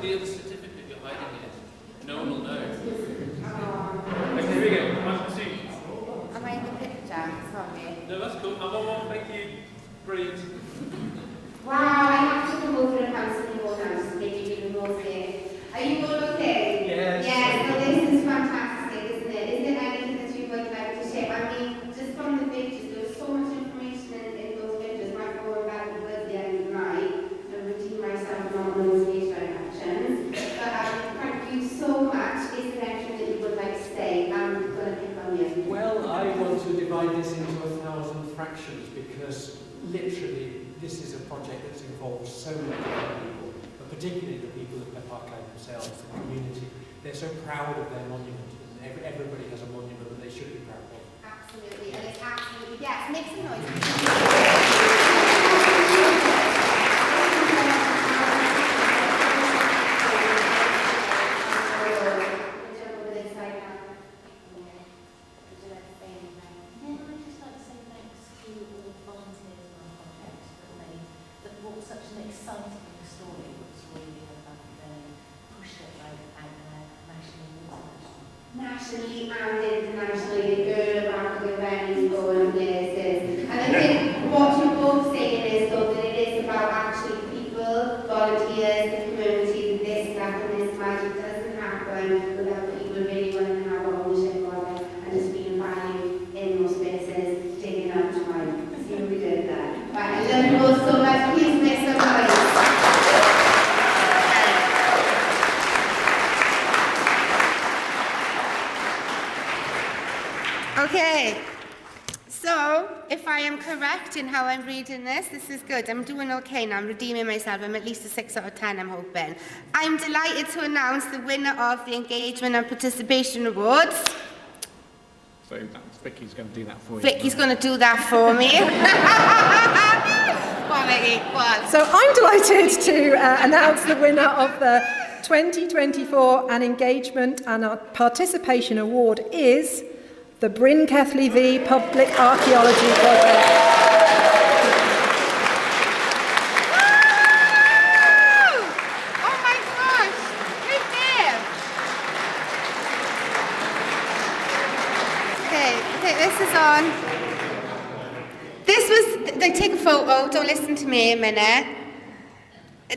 reveal the certificate you're hiding in. No one will know. Okay, here we go. 1, 2. Am I in the picture? Sorry. No, that's cool. I'm 1, thank you. Brilliant. Wow, I have to come over and have some more now to make it even more clear. Are you all okay? Yes. Yes, well, this is fantastic, isn't it? Is there anything that you would like to share? I mean, just from the pictures, there was so much information in those pictures. My phone back was the end of the night. I'm routine myself not those facial actions. But thank you so much. Is there anything that you would like to say? I'm going to pick on you. Well, I want to divide this into 1,000 fractions because literally this is a project that's involved so many people, but particularly the people of Pleb Archive themselves, the community. They're so proud of their monument, and everybody has a monument that they should be proud of. Absolutely, and it's absolutely, yes, make some noise. Such an exciting story that's really pushed it right out there nationally and internationally. Nationally, the girl around the venues going places. And I think what you're both saying is though that it is about actually people, volunteers, the community, this stuff and this magic doesn't happen without people really wanting to have ownership of it and just being valued in those spaces, taking up time. See what we did there. Right, I love you all so much. Please make some noise. Okay, so if I am correct in how I'm reading this is good. I'm doing okay now. I'm redeeming myself. I'm at least a 6 out of 10, I'm hoping. I'm delighted to announce the winner of the Engagement and Participation Awards. So Vicky's going to do that for you. Vicky's going to do that for me. So I'm delighted to announce the winner of the 2024 An Engagement and a Participation Award is the Bryn Kethley V Public Archaeology Project. Take a photo, don't listen to me a minute.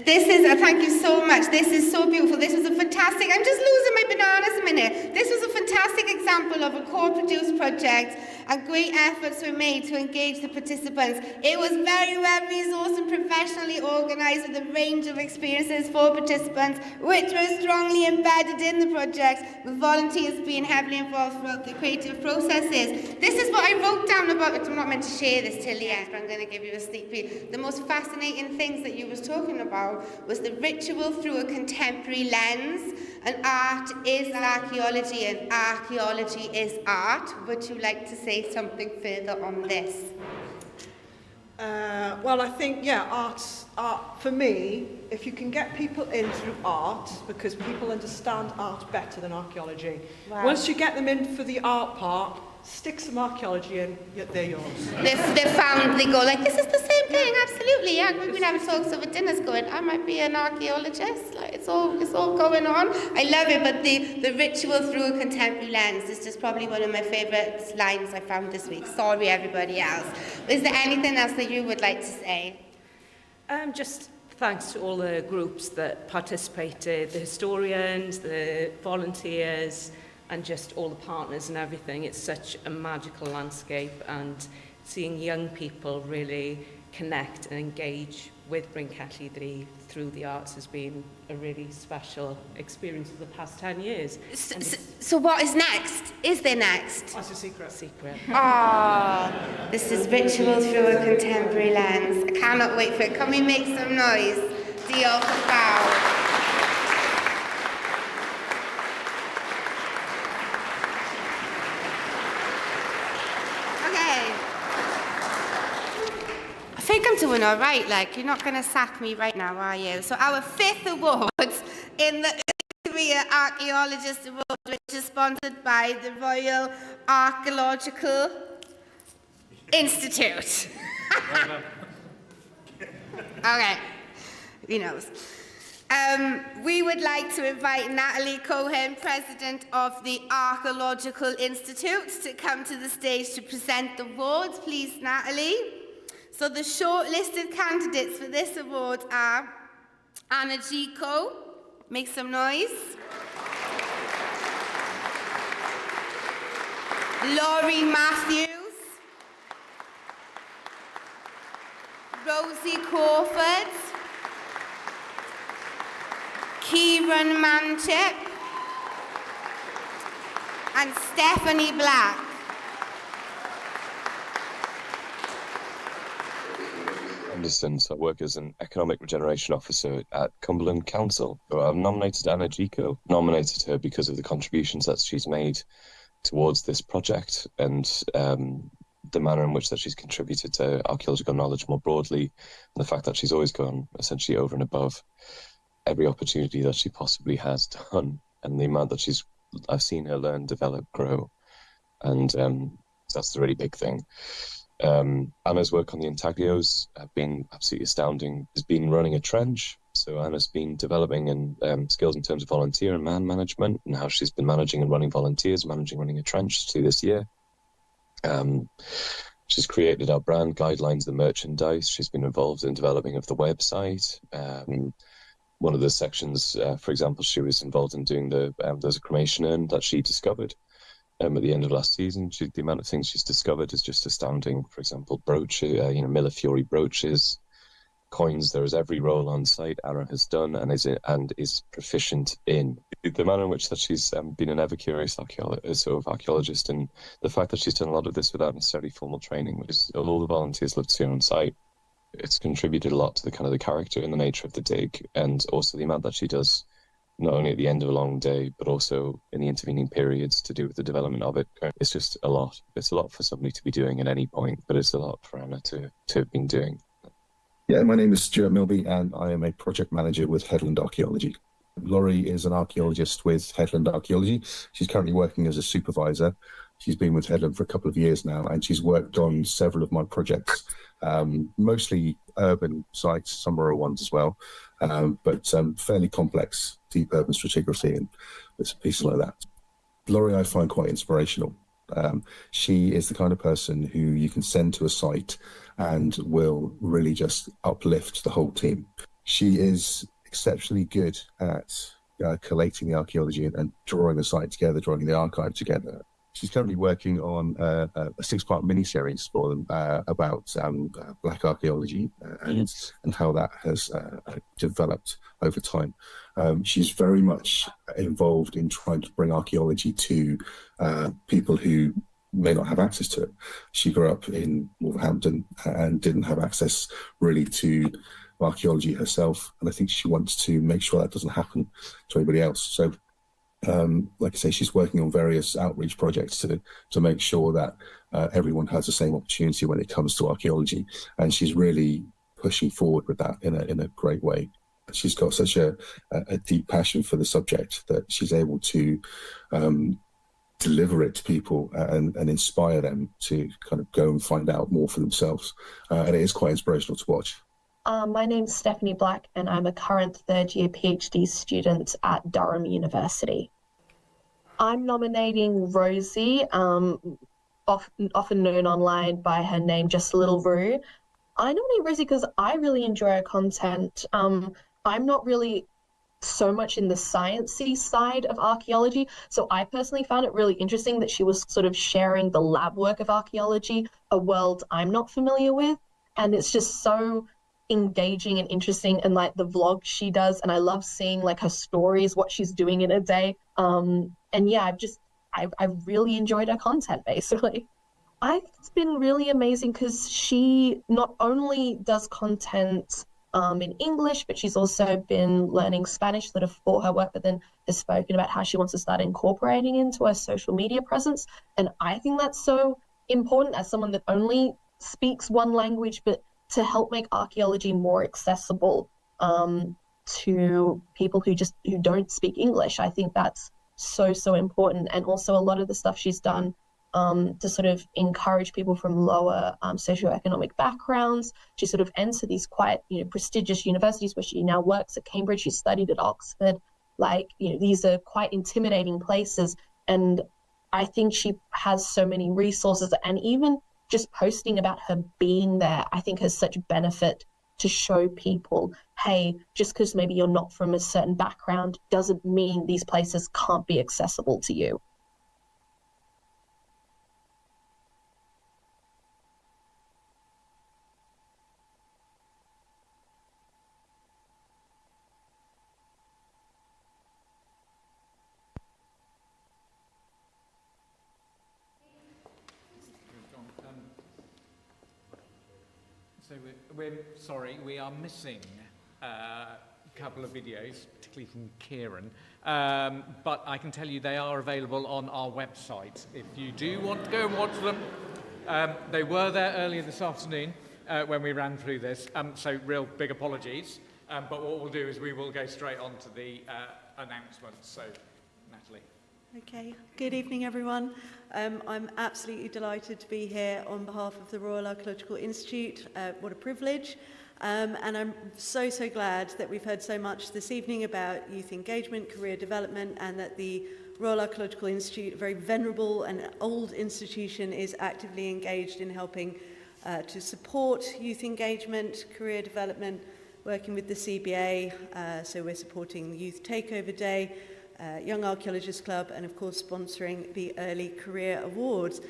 This is, thank you so much, this is so beautiful, this was a fantastic, I'm just losing my bananas a minute. This was a fantastic example of a co-produced project and great efforts were made to engage the participants. It was very well resourced and professionally organised with a range of experiences for participants which were strongly embedded in the project with volunteers being heavily involved throughout the creative processes. This is what I wrote down about it. I'm not meant to share this till the end, but I'm going to give you a sneak peek. The most fascinating things that you was talking about was the ritual through a contemporary lens, and art is archaeology and archaeology is art. Would you like to say something further on this? Well, I think, art for me, if you can get people in through art, because people understand art better than archaeology. Wow. Once you get them in for the art part, stick some archaeology in, they're yours. They go like, this is the same thing, absolutely, yeah. We've been having talks over dinners going, I might be an archaeologist, like it's all going on. I love it, but the ritual through a contemporary lens is just probably one of my favourite lines I found this week. Sorry, everybody else. Is there anything else that you would like to say? Just thanks to all the groups that participated, the historians, the volunteers, and just all the partners and everything. It's such a magical landscape, and seeing young people really connect and engage with Bryn Kethley V through the arts has been a really special experience of the past 10 years. So what is next? Is there next? That's a secret. This is ritual through a contemporary lens. I cannot wait for it. Can we make some noise? Diolch yn fawr. I think I'm doing all right, like, you're not going to sack me right now, are you? So our 5th award in the Career Archaeologist Award, which is sponsored by the Royal Archaeological Institute. Okay, who knows? We would like to invite Natalie Cohen, President of the Archaeological Institute, to come to the stage to present the awards. Please, Natalie. So the shortlisted candidates for this award are Anna Gico, make some noise. Laurie Matthews, Rosie Crawford, Kieran Manchip, and Stephanie Black. Anderson, so I work as an economic regeneration officer at Cumberland Council. So I've nominated Anna Gico, nominated her because of the contributions that she's made towards this project and the manner in which that she's contributed to archaeological knowledge more broadly, and the fact that she's always gone essentially over and above every opportunity that she possibly has done, and the amount that I've seen her learn, develop, grow, and that's the really big thing. Anna's work on the intaglios have been absolutely astounding. She's been running a trench, so Anna's been developing skills in terms of volunteer and man management, and how she's been managing and running volunteers, running a trench through this year. She's created our brand guidelines, the merchandise. She's been involved in developing of the website. One of the sections, for example, she was involved in doing there's a cremation urn that she discovered at the end of last season. The amount of things she's discovered is just astounding. For example, brooches, Millefiori brooches, coins. There is every role on site Anna has done and is proficient in. The manner in which that she's been an ever curious archaeologist, and the fact that she's done a lot of this without necessarily formal training, which is all the volunteers love to see her on site. It's contributed a lot to the character and the nature of the dig, and also the amount that she does, not only at the end of a long day, but also in the intervening periods to do with the development of it. It's just a lot. It's a lot for somebody to be doing at any point, but it's a lot for Anna to have been doing. Yeah, my name is Stuart Milby, and I am a project manager with Headland Archaeology. Laurie is an archaeologist with Headland Archaeology. She's currently working as a supervisor. She's been with Headland for a couple of years now, and she's worked on several of my projects, mostly urban sites, some rural ones as well, but fairly complex, deep urban stratigraphy and bits and pieces like that. Laurie I find quite inspirational. She is the kind of person who you can send to a site and will really just uplift the whole team. She is exceptionally good at collating the archaeology and drawing the site together, drawing the archive together. She's currently working on a 6-part mini-series for them about Black archaeology and how that has developed over time. She's very much involved in trying to bring archaeology to people who may not have access to it. She grew up in Wolverhampton and didn't have access really to archaeology herself, and I think she wants to make sure that doesn't happen to anybody else. So like I say, she's working on various outreach projects to make sure that everyone has the same opportunity when it comes to archaeology, and she's really pushing forward with that in a great way. She's got such a deep passion for the subject that she's able to deliver it to people and inspire them to kind of go and find out more for themselves, and it is quite inspirational to watch. My name's Stephanie Black, and I'm a current third-year PhD student at Durham University. I'm nominating Rosie, often known online by her name, just Little Roo. I nominate Rosie because I really enjoy her content. I'm not really so much in the sciencey side of archaeology, so I personally found it really interesting that she was sort of sharing the lab work of archaeology, a world I'm not familiar with, and it's just so engaging and interesting, and like the vlog she does, and I love seeing like her stories, what she's doing in a day, and yeah, I've really enjoyed her content basically. I think it's been really amazing because she not only does content in English, but she's also been learning Spanish sort of for her work, but then has spoken about how she wants to start incorporating into her social media presence, and I think that's so important as someone that only speaks one language, but to help make archaeology more accessible to people who don't speak English. I think that's so important. And also a lot of the stuff she's done to sort of encourage people from lower socioeconomic backgrounds to sort of enter these quite, prestigious universities, where she now works at Cambridge, she studied at Oxford. These are quite intimidating places. And I think she has so many resources, and even just posting about her being there, I think has such benefit to show people, hey, just because maybe you're not from a certain background doesn't mean these places can't be accessible to you. So we're sorry, we are missing a couple of videos, particularly from Kieran, but I can tell you they are available on our website if you do want to go and watch them. They were there earlier this afternoon when we ran through this, so real big apologies, but what we'll do is we will go straight on to the announcements. So, Natalie. Okay, good evening everyone. I'm absolutely delighted to be here on behalf of the Royal Archaeological Institute. What a privilege. And I'm so glad that we've heard so much this evening about youth engagement, career development, and that the Royal Archaeological Institute, a very venerable and old institution, is actively engaged in helping to support youth engagement, career development, working with the CBA. So we're supporting the Youth Takeover Day, Young Archaeologists Club, and of course sponsoring the Early Career Awards.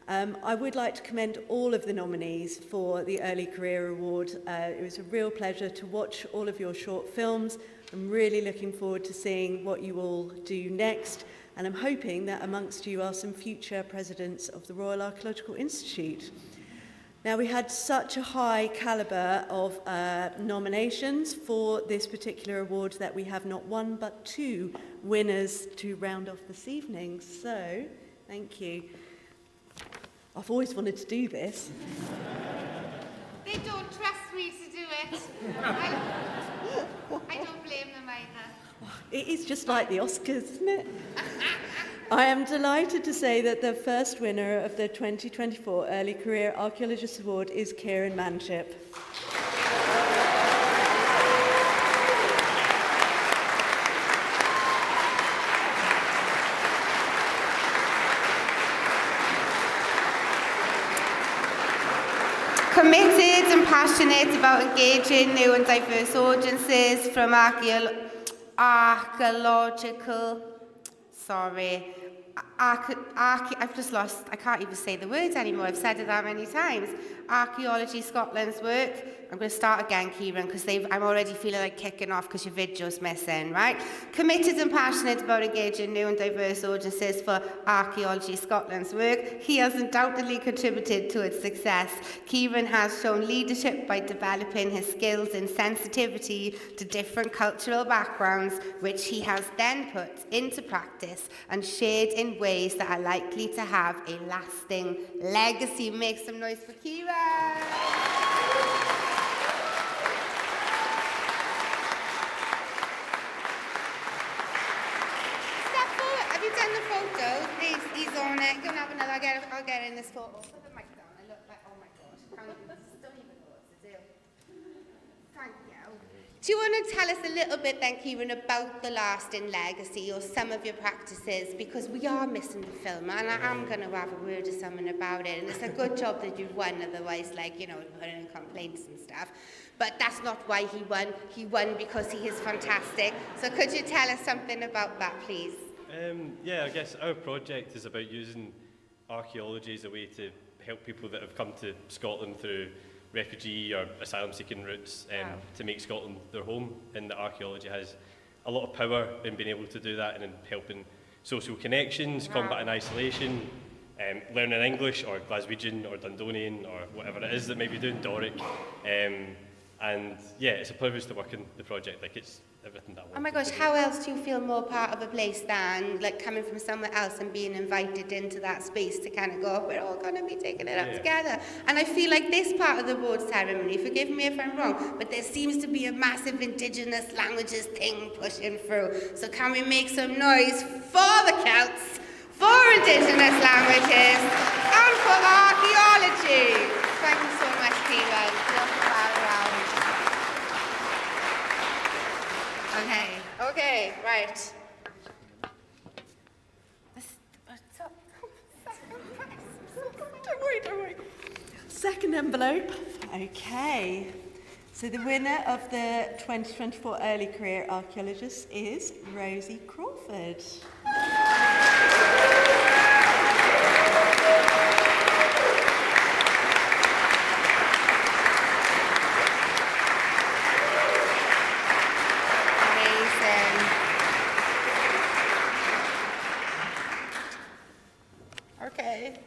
I would like to commend all of the nominees for the Early Career Award. It was a real pleasure to watch all of your short films. I'm really looking forward to seeing what you all do next, and I'm hoping that amongst you are some future presidents of the Royal Archaeological Institute. Now, we had such a high calibre of nominations for this particular award that we have not one but two winners to round off this evening. So, thank you. I've always wanted to do this. They don't trust me to do it. I don't blame them either. It is just like the Oscars, isn't it? I am delighted to say that the first winner of the 2024 Early Career Archaeologist Award is Kieran Manship. Committed and passionate about engaging new and diverse audiences from archaeological, I've just lost, I can't even say the words anymore, I've said it that many times. Archaeology Scotland's work. I'm going to start again, Kieran, because I'm already feeling like kicking off because your video's missing, right? Committed and passionate about engaging new and diverse audiences for Archaeology Scotland's work. He has undoubtedly contributed to its success. Kieran has shown leadership by developing his skills and sensitivity to different cultural backgrounds, which he has then put into practice and shared in ways that are likely to have a lasting legacy. Make some noise for Kieran. Have you done the photo? He's on it. You don't have another. I'll get in this photo. Put the mic down. I look like, oh my gosh. Don't even know what to do. Thank you. Do you want to tell us a little bit then, Kieran, about the lasting legacy or some of your practices? Because we are missing the film, and I am going to have a word or something about it. And it's a good job that you've won, otherwise, putting in complaints and stuff. But that's not why he won. He won because he is fantastic. So could you tell us something about that, please? Yeah, I guess our project is about using archaeology as a way to help people that have come to Scotland through refugee or asylum-seeking routes to make Scotland their home, and that archaeology has a lot of power in being able to do that and in helping social connections, combating isolation, learning English or Glaswegian or Dundonian or whatever it is that might be doing Doric. And yeah, it's a privilege to work in the project. It's everything that I want. Oh my gosh, how else do you feel more part of a place than coming from somewhere else and being invited into that space to kind of go, we're all going to be taking it up together. And I feel like this part of the award ceremony, forgive me if I'm wrong, but there seems to be a massive Indigenous languages thing pushing through. So can we make some noise for the Celts, for Indigenous Indigenous languages, and for archaeology. Thank you so much, Keelan. Okay, right. Don't worry. Second envelope. Okay. So the winner of the 2024 Early Career Archaeologist is Rosie Crawford.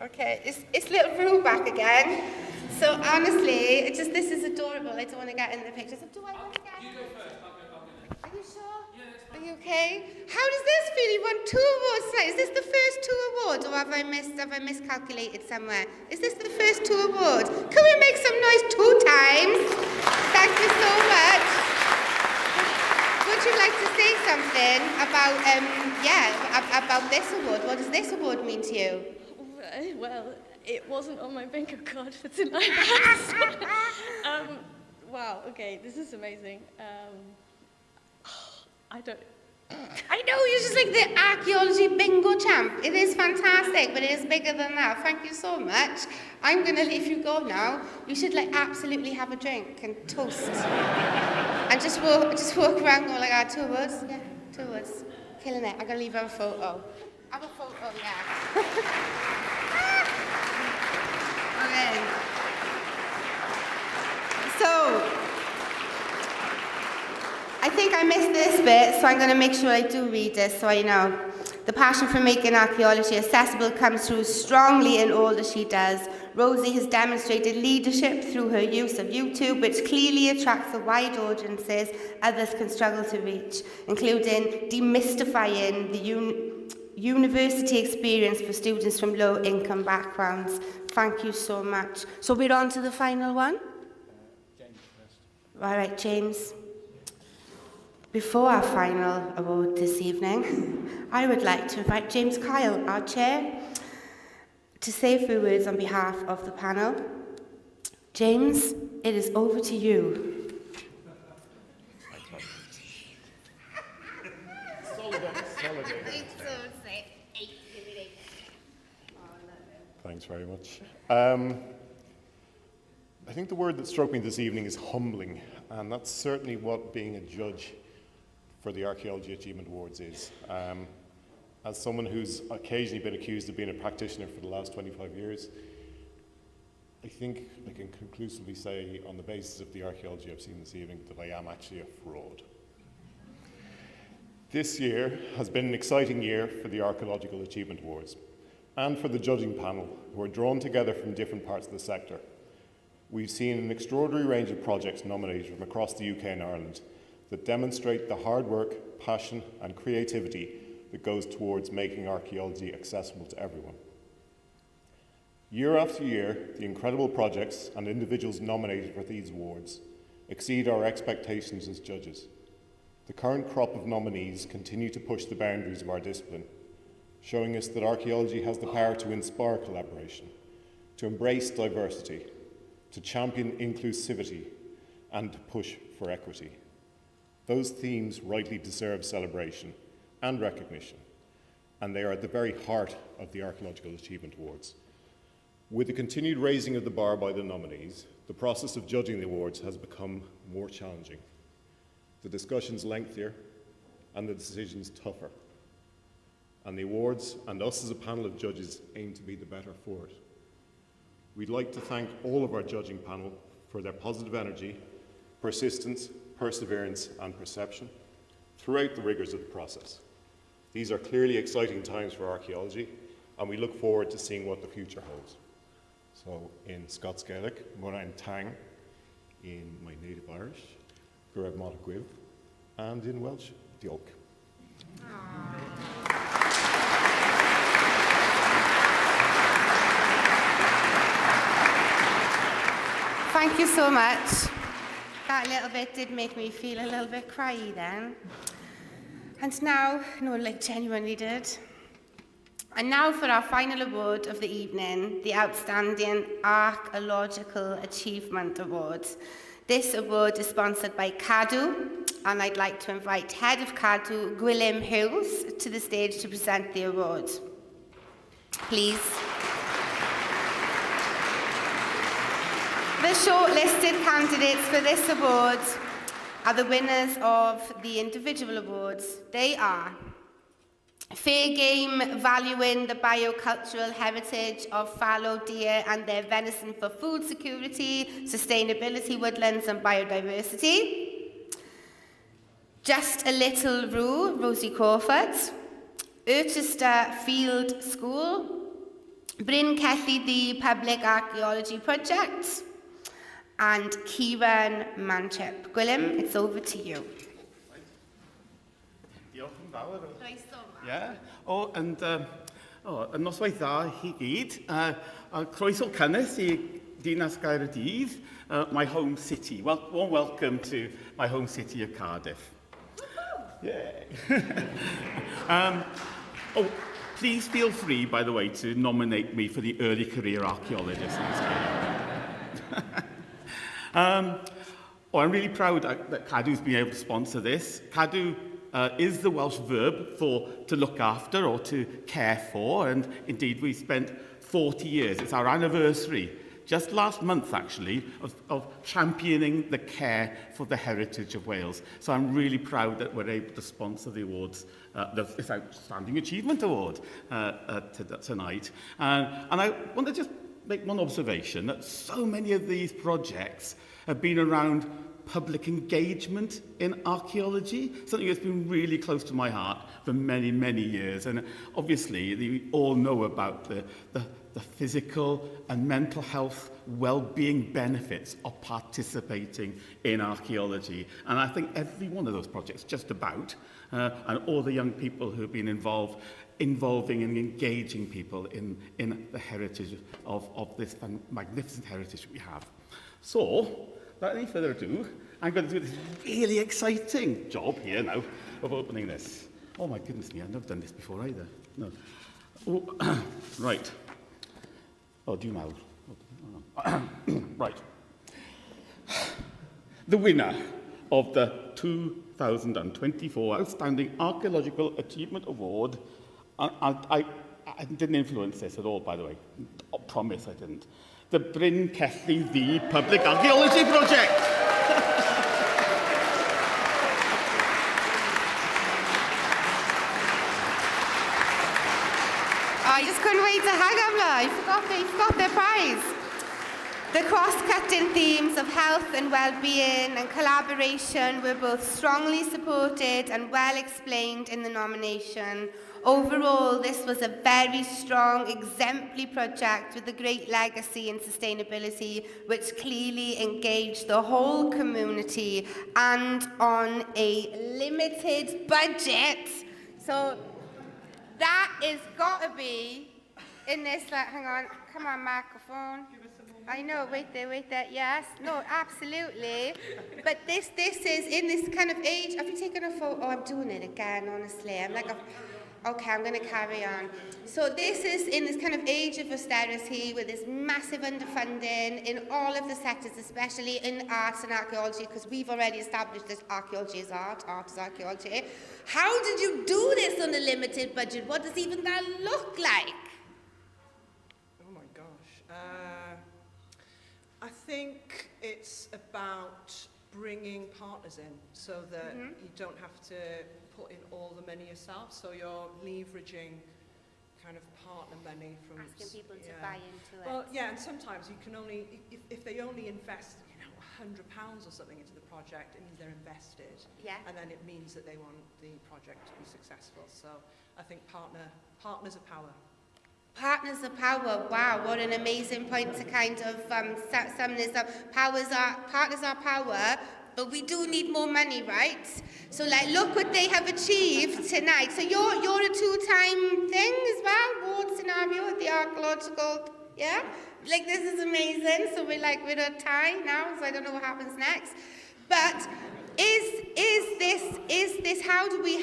Okay. It's little Rue back again. So honestly, this is adorable. I don't want to get in the pictures. Do I want to get in? You go first. I'll go next. Are you sure? Yeah, that's fine. Are you okay? How does this feel? You won 2 awards tonight. Is this the first 2 awards, or have I miscalculated somewhere? Is this the first 2 awards? Can we make some noise 2 times? Thank you so much. Would you like to say something about about this award? What does this award mean to you? Well, it wasn't on my bingo card for tonight. Wow, okay, this is amazing. I know, you're just like the archaeology bingo champ. It is fantastic, but it is bigger than that. Thank you so much. I'm going to leave you go now. You should absolutely have a drink and toast. And just walk around going like, 2 awards? Yeah, 2 awards. Killing it. I'm going to leave her a photo. Have a photo, yeah. Okay. So, I think I missed this bit, so I'm going to make sure I do read this so I know. The passion for making archaeology accessible comes through strongly in all that she does. Rosie has demonstrated leadership through her use of YouTube, which clearly attracts a wide audiences others can struggle to reach, including demystifying the university experience for students from low-income backgrounds. Thank you so much. So we're on to the final one? James first. All right, James. Before our final award this evening, I would like to invite James Kyle, our chair, to say a few words on behalf of the panel. James, it is over to you. Thanks very much. I think the word that struck me this evening is humbling, and that's certainly what being a judge for the Archaeology Achievement Awards is. As someone who's occasionally been accused of being a practitioner for the last 25 years, I think I can conclusively say, on the basis of the archaeology I've seen this evening, that I am actually a fraud. This year has been an exciting year for the Archaeological Achievement Awards, and for the judging panel, who are drawn together from different parts of the sector. We've seen an extraordinary range of projects nominated from across the UK and Ireland that demonstrate the hard work, passion and creativity that goes towards making archaeology accessible to everyone. Year after year, the incredible projects and individuals nominated for these awards exceed our expectations as judges. The current crop of nominees continue to push the boundaries of our discipline, showing us that archaeology has the power to inspire collaboration, to embrace diversity, to champion inclusivity, and to push for equity. Those themes rightly deserve celebration and recognition, and they are at the very heart of the Archaeological Achievement Awards. With the continued raising of the bar by the nominees, the process of judging the awards has become more challenging. The discussions lengthier and the decisions tougher. And the awards and us as a panel of judges aim to be the better for it. We'd like to thank all of our judging panel for their positive energy, persistence, perseverance and perception throughout the rigours of the process. These are clearly exciting times for archaeology, and we look forward to seeing what the future holds. So in Scots Gaelic, Morain Tang, in my native Irish, Gurab Matagwiv, and in Welsh, Diolch. Thank you so much. That little bit did make me feel a little bit cryy then. And now, no, like genuinely did. And now for our final award of the evening, the Outstanding Archaeological Achievement Award. This award is sponsored by CADU, and I'd like to invite Head of CADU, Gwilym Hughes, to the stage to present the award. Please. The shortlisted candidates for this award are the winners of the individual awards. They are Fair Game, valuing the biocultural heritage of fallow deer and their venison for food security, sustainability, woodlands and biodiversity. Just a Little Rue, Rosie Crawford. Urchester Field School. Bryn Celly, the Public Archaeology Project. And Kieran Manchip. Gwilym, it's over to you. Diolch yn fawr. Yeah. And yn noswaith dda i gyd. A croeso cynnes I Dinas Gaerdydd, my home city. Warm welcome to my home city of Cardiff. Yay. Please feel free, by the way, to nominate me for the early career archaeologist in this game. I'm really proud that CADU's been able to sponsor this. CADU is the Welsh verb for to look after or to care for, and indeed we spent 40 years, it's our anniversary, just last month actually, of championing the care for the heritage of Wales. So I'm really proud that we're able to sponsor the awards, this Outstanding Achievement Award tonight. And I want to just make one observation, that so many of these projects have been around public engagement in archaeology, something that's been really close to my heart for many, many years. And obviously, we all know about the physical and mental health well-being benefits of participating in archaeology. And I think every one of those projects, just about, and all the young people who've been involving and engaging people in the heritage of this magnificent heritage we have. So, without any further ado, I'm going to do this really exciting job here now of opening this. Oh my goodness me, I've never done this before either. No. Oh, right. Oh, do you know? Right. The winner of the 2024 Outstanding Archaeological Achievement Award, I didn't influence this at all, by the way. I promise I didn't. The Bryn Celly the Public Archaeology Project. I just couldn't wait to hug them. I forgot their prize. The cross-cutting themes of health and well-being and collaboration were both strongly supported and well explained in the nomination. Overall, this was a very strong, exemplary project with a great legacy in sustainability, which clearly engaged the whole community and on a limited budget. So that is got to be in this, hang on, come on, microphone. I know, wait there, yes. No, absolutely. But this is in this kind of age, have you taken a photo? Oh, I'm doing it again, honestly. I'm like, okay, I'm going to carry on. So this is in this kind of age of austerity with this massive underfunding in all of the sectors, especially in arts and archaeology, because we've already established that archaeology is art, art is archaeology. How did you do this on a limited budget? What does even that look like? Oh my gosh. I think it's about bringing partners in so that you don't have to put in all the money yourself, so you're leveraging kind of partner money from asking people to buy into it. Well, yeah, and sometimes you can only if they only invest, £100 or something into the project, it means they're invested. Yeah. And then it means that they want the project to be successful. So I think partners are power. Partners of power, wow, what an amazing point to kind of sum this up. Partners are power, but we do need more money, right? So look what they have achieved tonight. So you're a two-time thing as well, award scenario at the Archaeological, yeah? This is amazing. So we're a tie now, so I don't know what happens next. But is this, how do we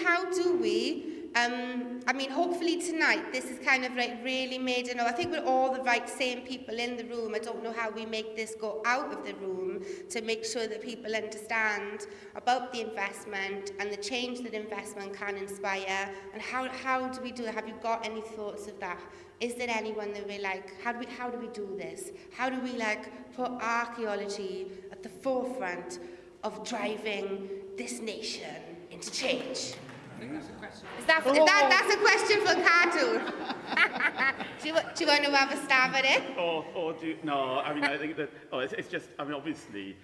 I mean, hopefully tonight this is kind of like really made it. I think we're all the right same people in the room. I don't know how we make this go out of the room to make sure that people understand about the investment and the change that investment can inspire. And how do we do it? Have you got any thoughts of that? Is there anyone that we're like, how do we do this? How do we like put archaeology at the forefront of driving this nation into change? I think that's a question. That's a question for Kadu. do you want to have a stab at it? No, I mean, I think that, it's just, I mean, obviously,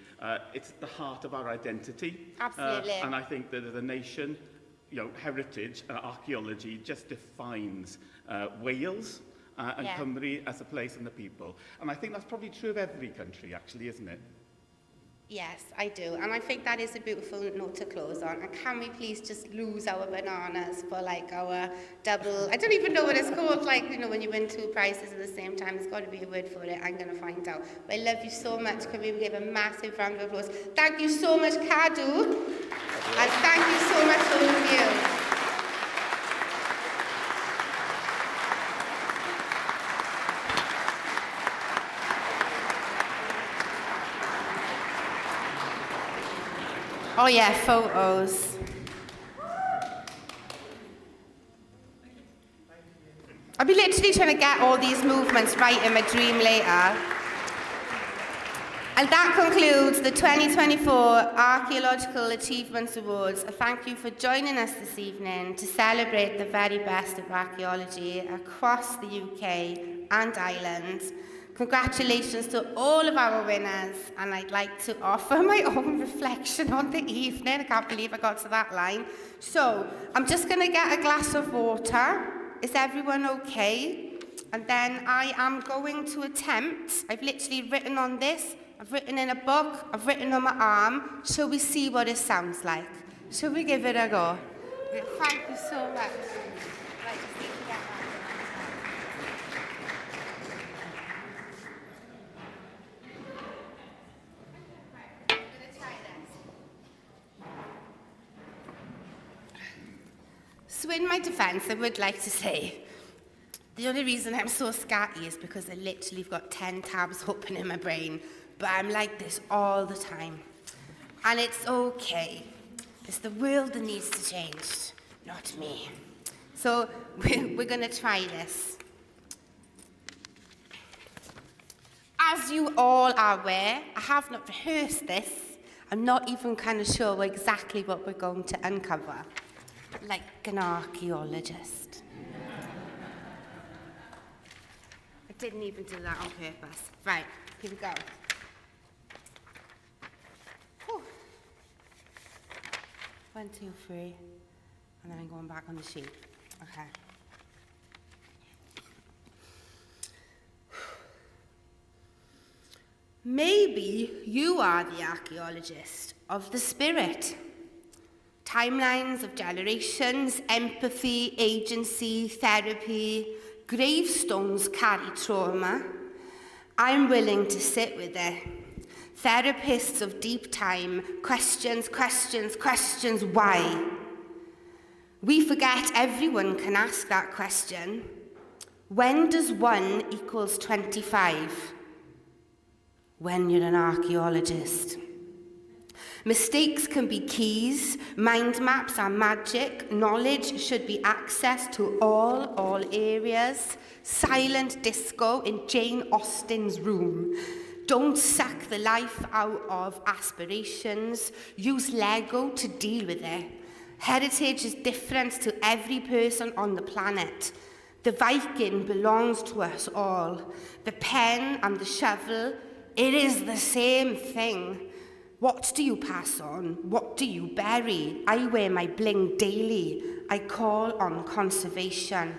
it's the heart of our identity. Absolutely. And I think that as a nation, heritage and archaeology just defines Wales and Cymru as a place and the people. And I think that's probably true of every country, actually, isn't it? Yes, I do. And I think that is a beautiful note to close on. And can we please just lose our bananas for like our double, I don't even know what it's called, like, when you win 2 prizes at the same time. There's got to be a word for it. I'm going to find out. But I love you so much. Can we give a massive round of applause? Thank you so much, Kadu. And thank you so much, all of you. Oh yeah, photos. I'll be literally trying to get all these movements right in my dream later. And that concludes the 2024 Archaeological Achievements Awards. Thank you for joining us this evening to celebrate the very best of archaeology across the UK and Ireland. Congratulations to all of our winners, and I'd like to offer my own reflection on the evening. I can't believe I got to that line. So, I'm just going to get a glass of water. Is everyone okay? And then I am going to attempt, I've literally written on this, I've written in a book, I've written on my arm. Shall we see what it sounds like? Shall we give it a go? Thank you so much. Right, just need to get that. So in my defence, I would like to say, the only reason I'm so scatty is because I literally have got 10 tabs open in my brain, but I'm like this all the time. And it's okay. It's the world that needs to change, not me. So we're going to try this. As you all are aware, I have not rehearsed this. I'm not even kind of sure exactly what we're going to uncover. Like an archaeologist. I didn't even do that on purpose. Right, here we go. Whew. 1, 2, 3. And then I'm going back on the sheet. Okay. Maybe you are the archaeologist of the spirit. Timelines of generations, empathy, agency, therapy, gravestones carry trauma. I'm willing to sit with it. Therapists of deep time, questions, why? We forget everyone can ask that question. When does 1 equals 25? When you're an archaeologist. Mistakes can be keys, mind maps are magic, knowledge should be accessed to all areas. Silent disco in Jane Austen's room. Don't suck the life out of aspirations, use Lego to deal with it. Heritage is different to every person on the planet. The Viking belongs to us all. The pen and the shovel, it is the same thing. What do you pass on? What do you bury? I wear my bling daily. I call on conservation.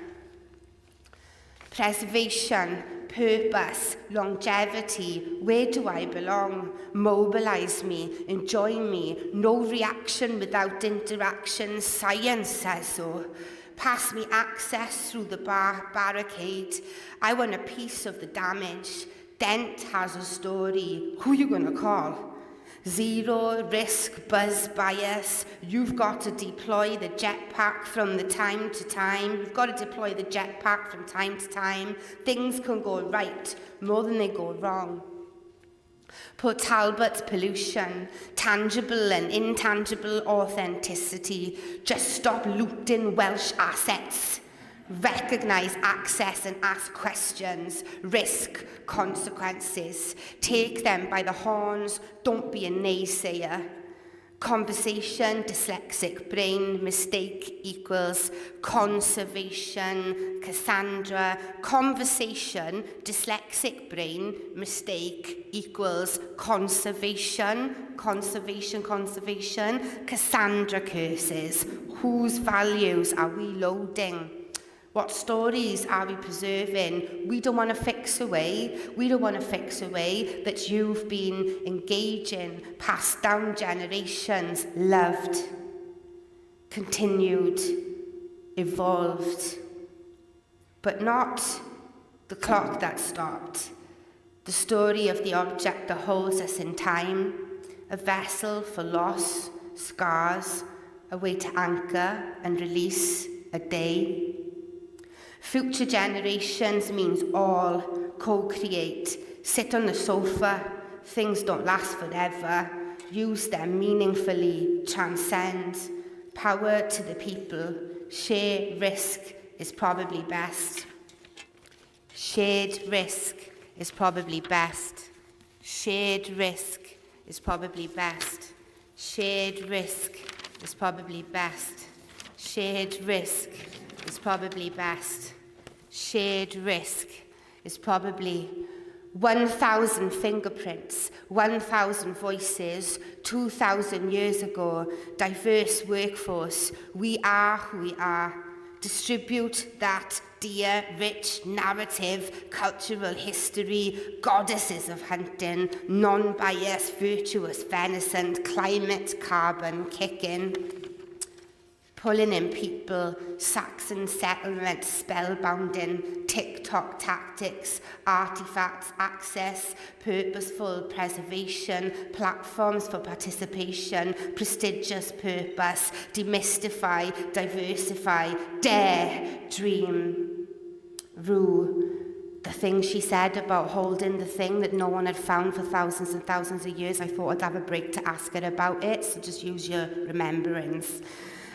Preservation, purpose, longevity. Where do I belong? Mobilize me, enjoy me. No reaction without interaction. Science says so. Pass me access through the barricade. I want a piece of the damage. Dent has a story. Who are you going to call? Zero risk buzz bias. You've got to deploy the jetpack from the time to time. You've got to deploy the jetpack from time to time. Things can go right more than they go wrong. Port Talbot's pollution, tangible and intangible authenticity. Just stop looting Welsh assets. Recognise access and ask questions. Risk consequences. Take them by the horns. Don't be a naysayer. Conversation, dyslexic brain, mistake equals conservation, Cassandra. Conversation, dyslexic brain, mistake equals conservation, conservation, Cassandra curses. Whose values are we loading? What stories are we preserving? We don't want to fix away. We don't want to fix away that you've been engaging, passed down generations, loved, continued, evolved. But not the clock that stopped. The story of the object that holds us in time, a vessel for loss, scars, a way to anchor and release a day. Future generations means all co-create, sit on the sofa, things don't last forever, use them meaningfully, transcend, power to the people, share risk is probably best. Shared risk is probably best. Shared risk is probably best. Shared risk is probably best. Shared risk is probably best. Shared risk is probably 1,000 fingerprints, 1,000 voices, 2,000 years ago, diverse workforce. We are who we are. Distribute that dear, rich narrative, cultural history, goddesses of hunting, non-biased, virtuous venison, climate, carbon, kicking. Pulling in people, Saxon settlement, spellbounding, TikTok tactics, artifacts, access, purposeful preservation, platforms for participation, prestigious purpose, demystify, diversify, dare, dream, rue. The thing she said about holding the thing that no one had found for thousands and thousands of years, I thought I'd have a break to ask her about it, so just use your remembrance.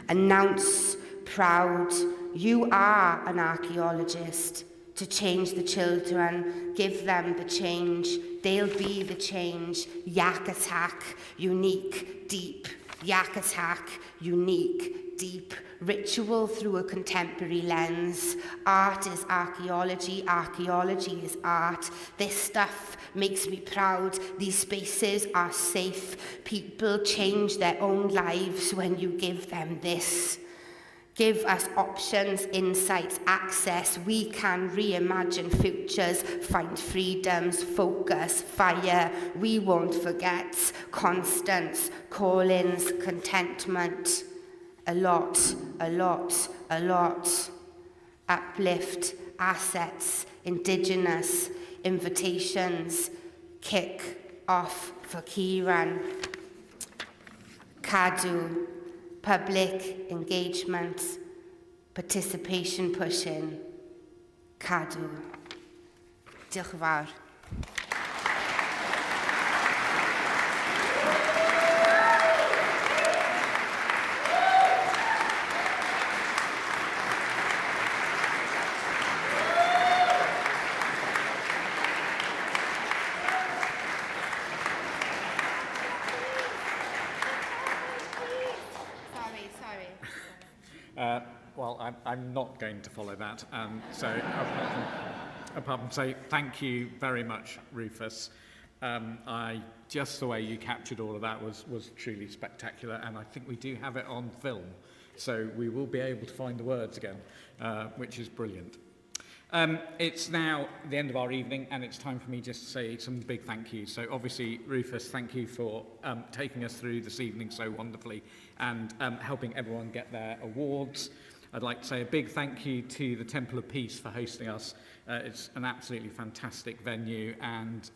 Announce, proud, you are an archaeologist. To change the children, give them the change, they'll be the change. Yak attack, unique, deep. Yak attack, unique, deep. Ritual through a contemporary lens. Art is archaeology, archaeology is art. This stuff makes me proud. These spaces are safe. People change their own lives when you give them this. Give us options, insights, access. We can reimagine futures, find freedoms, focus, fire. We won't forget. Constance, call-ins, contentment. A lot, a lot, a lot. Uplift, assets, indigenous, invitations, kick off for Kieran. Cadw, public engagement, participation pushing. Cadw. Diolch yn fawr. Well, I'm not going to follow that. So apart from say thank you very much, Rufus. Just the way you captured all of that was truly spectacular, and I think we do have it on film, so we will be able to find the words again, which is brilliant. It's now the end of our evening, and it's time for me just to say some big thank yous. So obviously, Rufus, thank you for taking us through this evening so wonderfully and helping everyone get their awards. I'd like to say a big thank you to the Temple of Peace for hosting us. It's an absolutely fantastic venue, and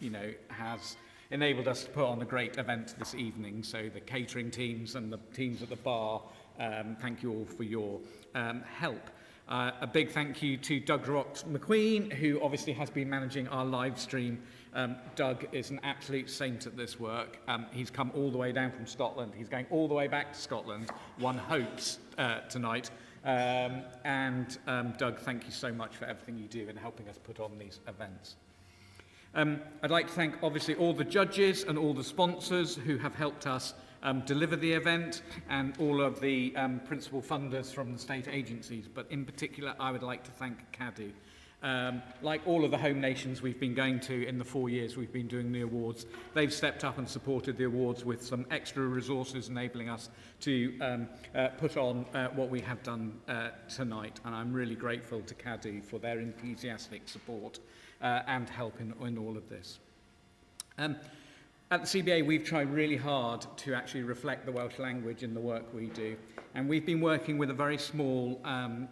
has enabled us to put on a great event this evening. So the catering teams and the teams at the bar, thank you all for your help. A big thank you to Doug Rox McQueen, who obviously has been managing our live stream. Doug is an absolute saint at this work. He's come all the way down from Scotland. He's going all the way back to Scotland, one hopes, tonight. Doug, thank you so much for everything you do in helping us put on these events. I'd like to thank, obviously, all the judges and all the sponsors who have helped us deliver the event, and all of the principal funders from the state agencies. But in particular, I would like to thank CADU. Like all of the home nations we've been going to in the 4 years we've been doing the awards, they've stepped up and supported the awards with some extra resources, enabling us to put on what we have done tonight. And I'm really grateful to CADU for their enthusiastic support and help in all of this. At the CBA, we've tried really hard to actually reflect the Welsh language in the work we do. And we've been working with a very small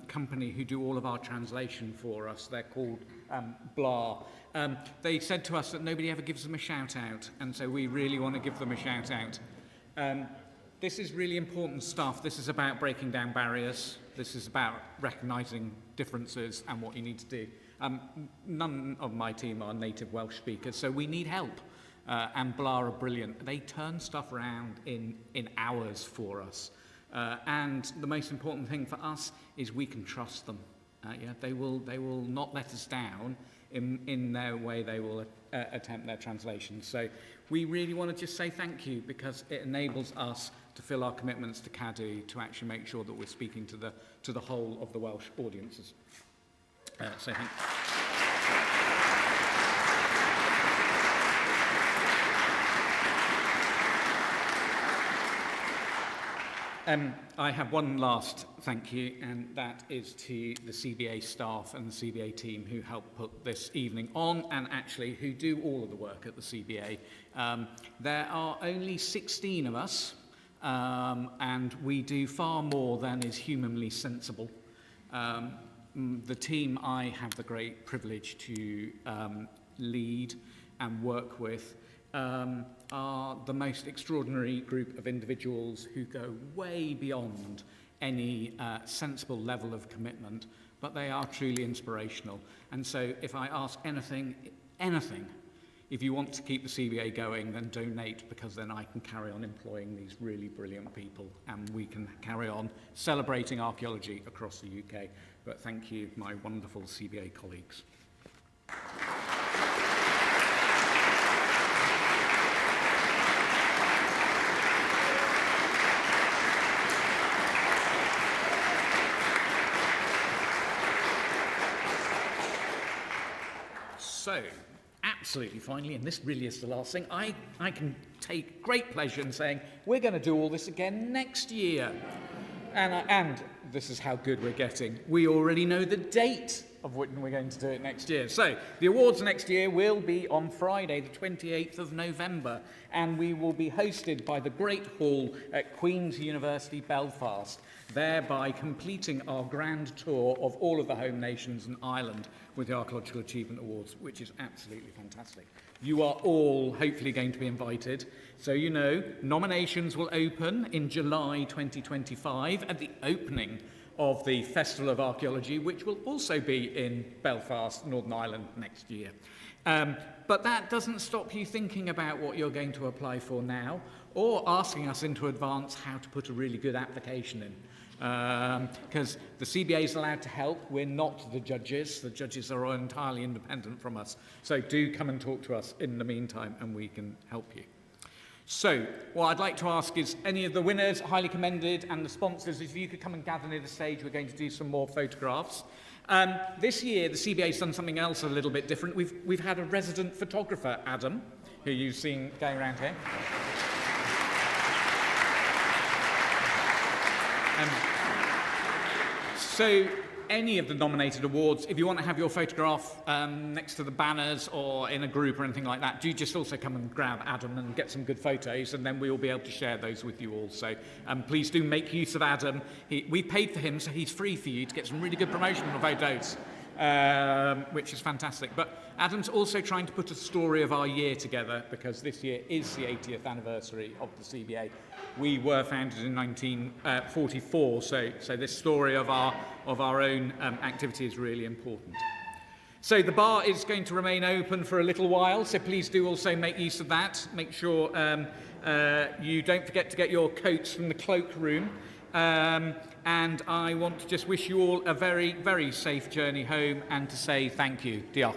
company who do all of our translation for us. They're called BLAR. They said to us that nobody ever gives them a shout out, and so we really want to give them a shout out. This is really important stuff. This is about breaking down barriers. This is about recognising differences and what you need to do. None of my team are native Welsh speakers, so we need help. And BLAR are brilliant. They turn stuff around in hours for us. And the most important thing for us is we can trust them. They will not let us down in their way they will attempt their translation. So we really want to just say thank you, because it enables us to fill our commitments to CADU to actually make sure that we're speaking to the whole of the Welsh audiences. So thank you. I have one last thank you, and that is to the CBA staff and the CBA team who helped put this evening on, and actually who do all of the work at the CBA. There are only 16 of us, and we do far more than is humanly sensible. The team I have the great privilege to lead and work with are the most extraordinary group of individuals who go way beyond any sensible level of commitment, but they are truly inspirational. And so if I ask anything, if you want to keep the CBA going, then donate, because then I can carry on employing these really brilliant people, and we can carry on celebrating archaeology across the UK. But thank you, my wonderful CBA colleagues. So, absolutely finally, and this really is the last thing, I can take great pleasure in saying we're going to do all this again next year. And this is how good we're getting. We already know the date of when we're going to do it next year. So, the awards next year will be on Friday, the 28th of November, and we will be hosted by the Great Hall at Queen's University, Belfast, thereby completing our grand tour of all of the home nations and Ireland with the Archaeological Achievement Awards, which is absolutely fantastic. You are all hopefully going to be invited. So, you know, nominations will open in July 2025 at the opening of the Festival of Archaeology, which will also be in Belfast, Northern Ireland, next year. But that doesn't stop you thinking about what you're going to apply for now, or asking us into advance how to put a really good application in. Because the CBA is allowed to help. We're not the judges. The judges are entirely independent from us. So do come and talk to us in the meantime, and we can help you. So what I'd like to ask is any of the winners, highly commended, and the sponsors, if you could come and gather near the stage, we're going to do some more photographs. This year, the CBA's done something else a little bit different. We've had a resident photographer, Adam, who you've seen going around here. So any of the nominated awards, if you want to have your photograph next to the banners or in a group or anything like that, do just also come and grab Adam and get some good photos, and then we will be able to share those with you all. So please do make use of Adam. We paid for him, so he's free for you to get some really good promotional photos. which is fantastic. But Adam's also trying to put a story of our year together, because this year is the 80th anniversary of the CBA. We were founded in 1944, so this story of our own activity is really important. So the bar is going to remain open for a little while, so please do also make use of that. Make sure you don't forget to get your coats from the cloakroom. And I want to just wish you all a very, very safe journey home and to say thank you. Diolch.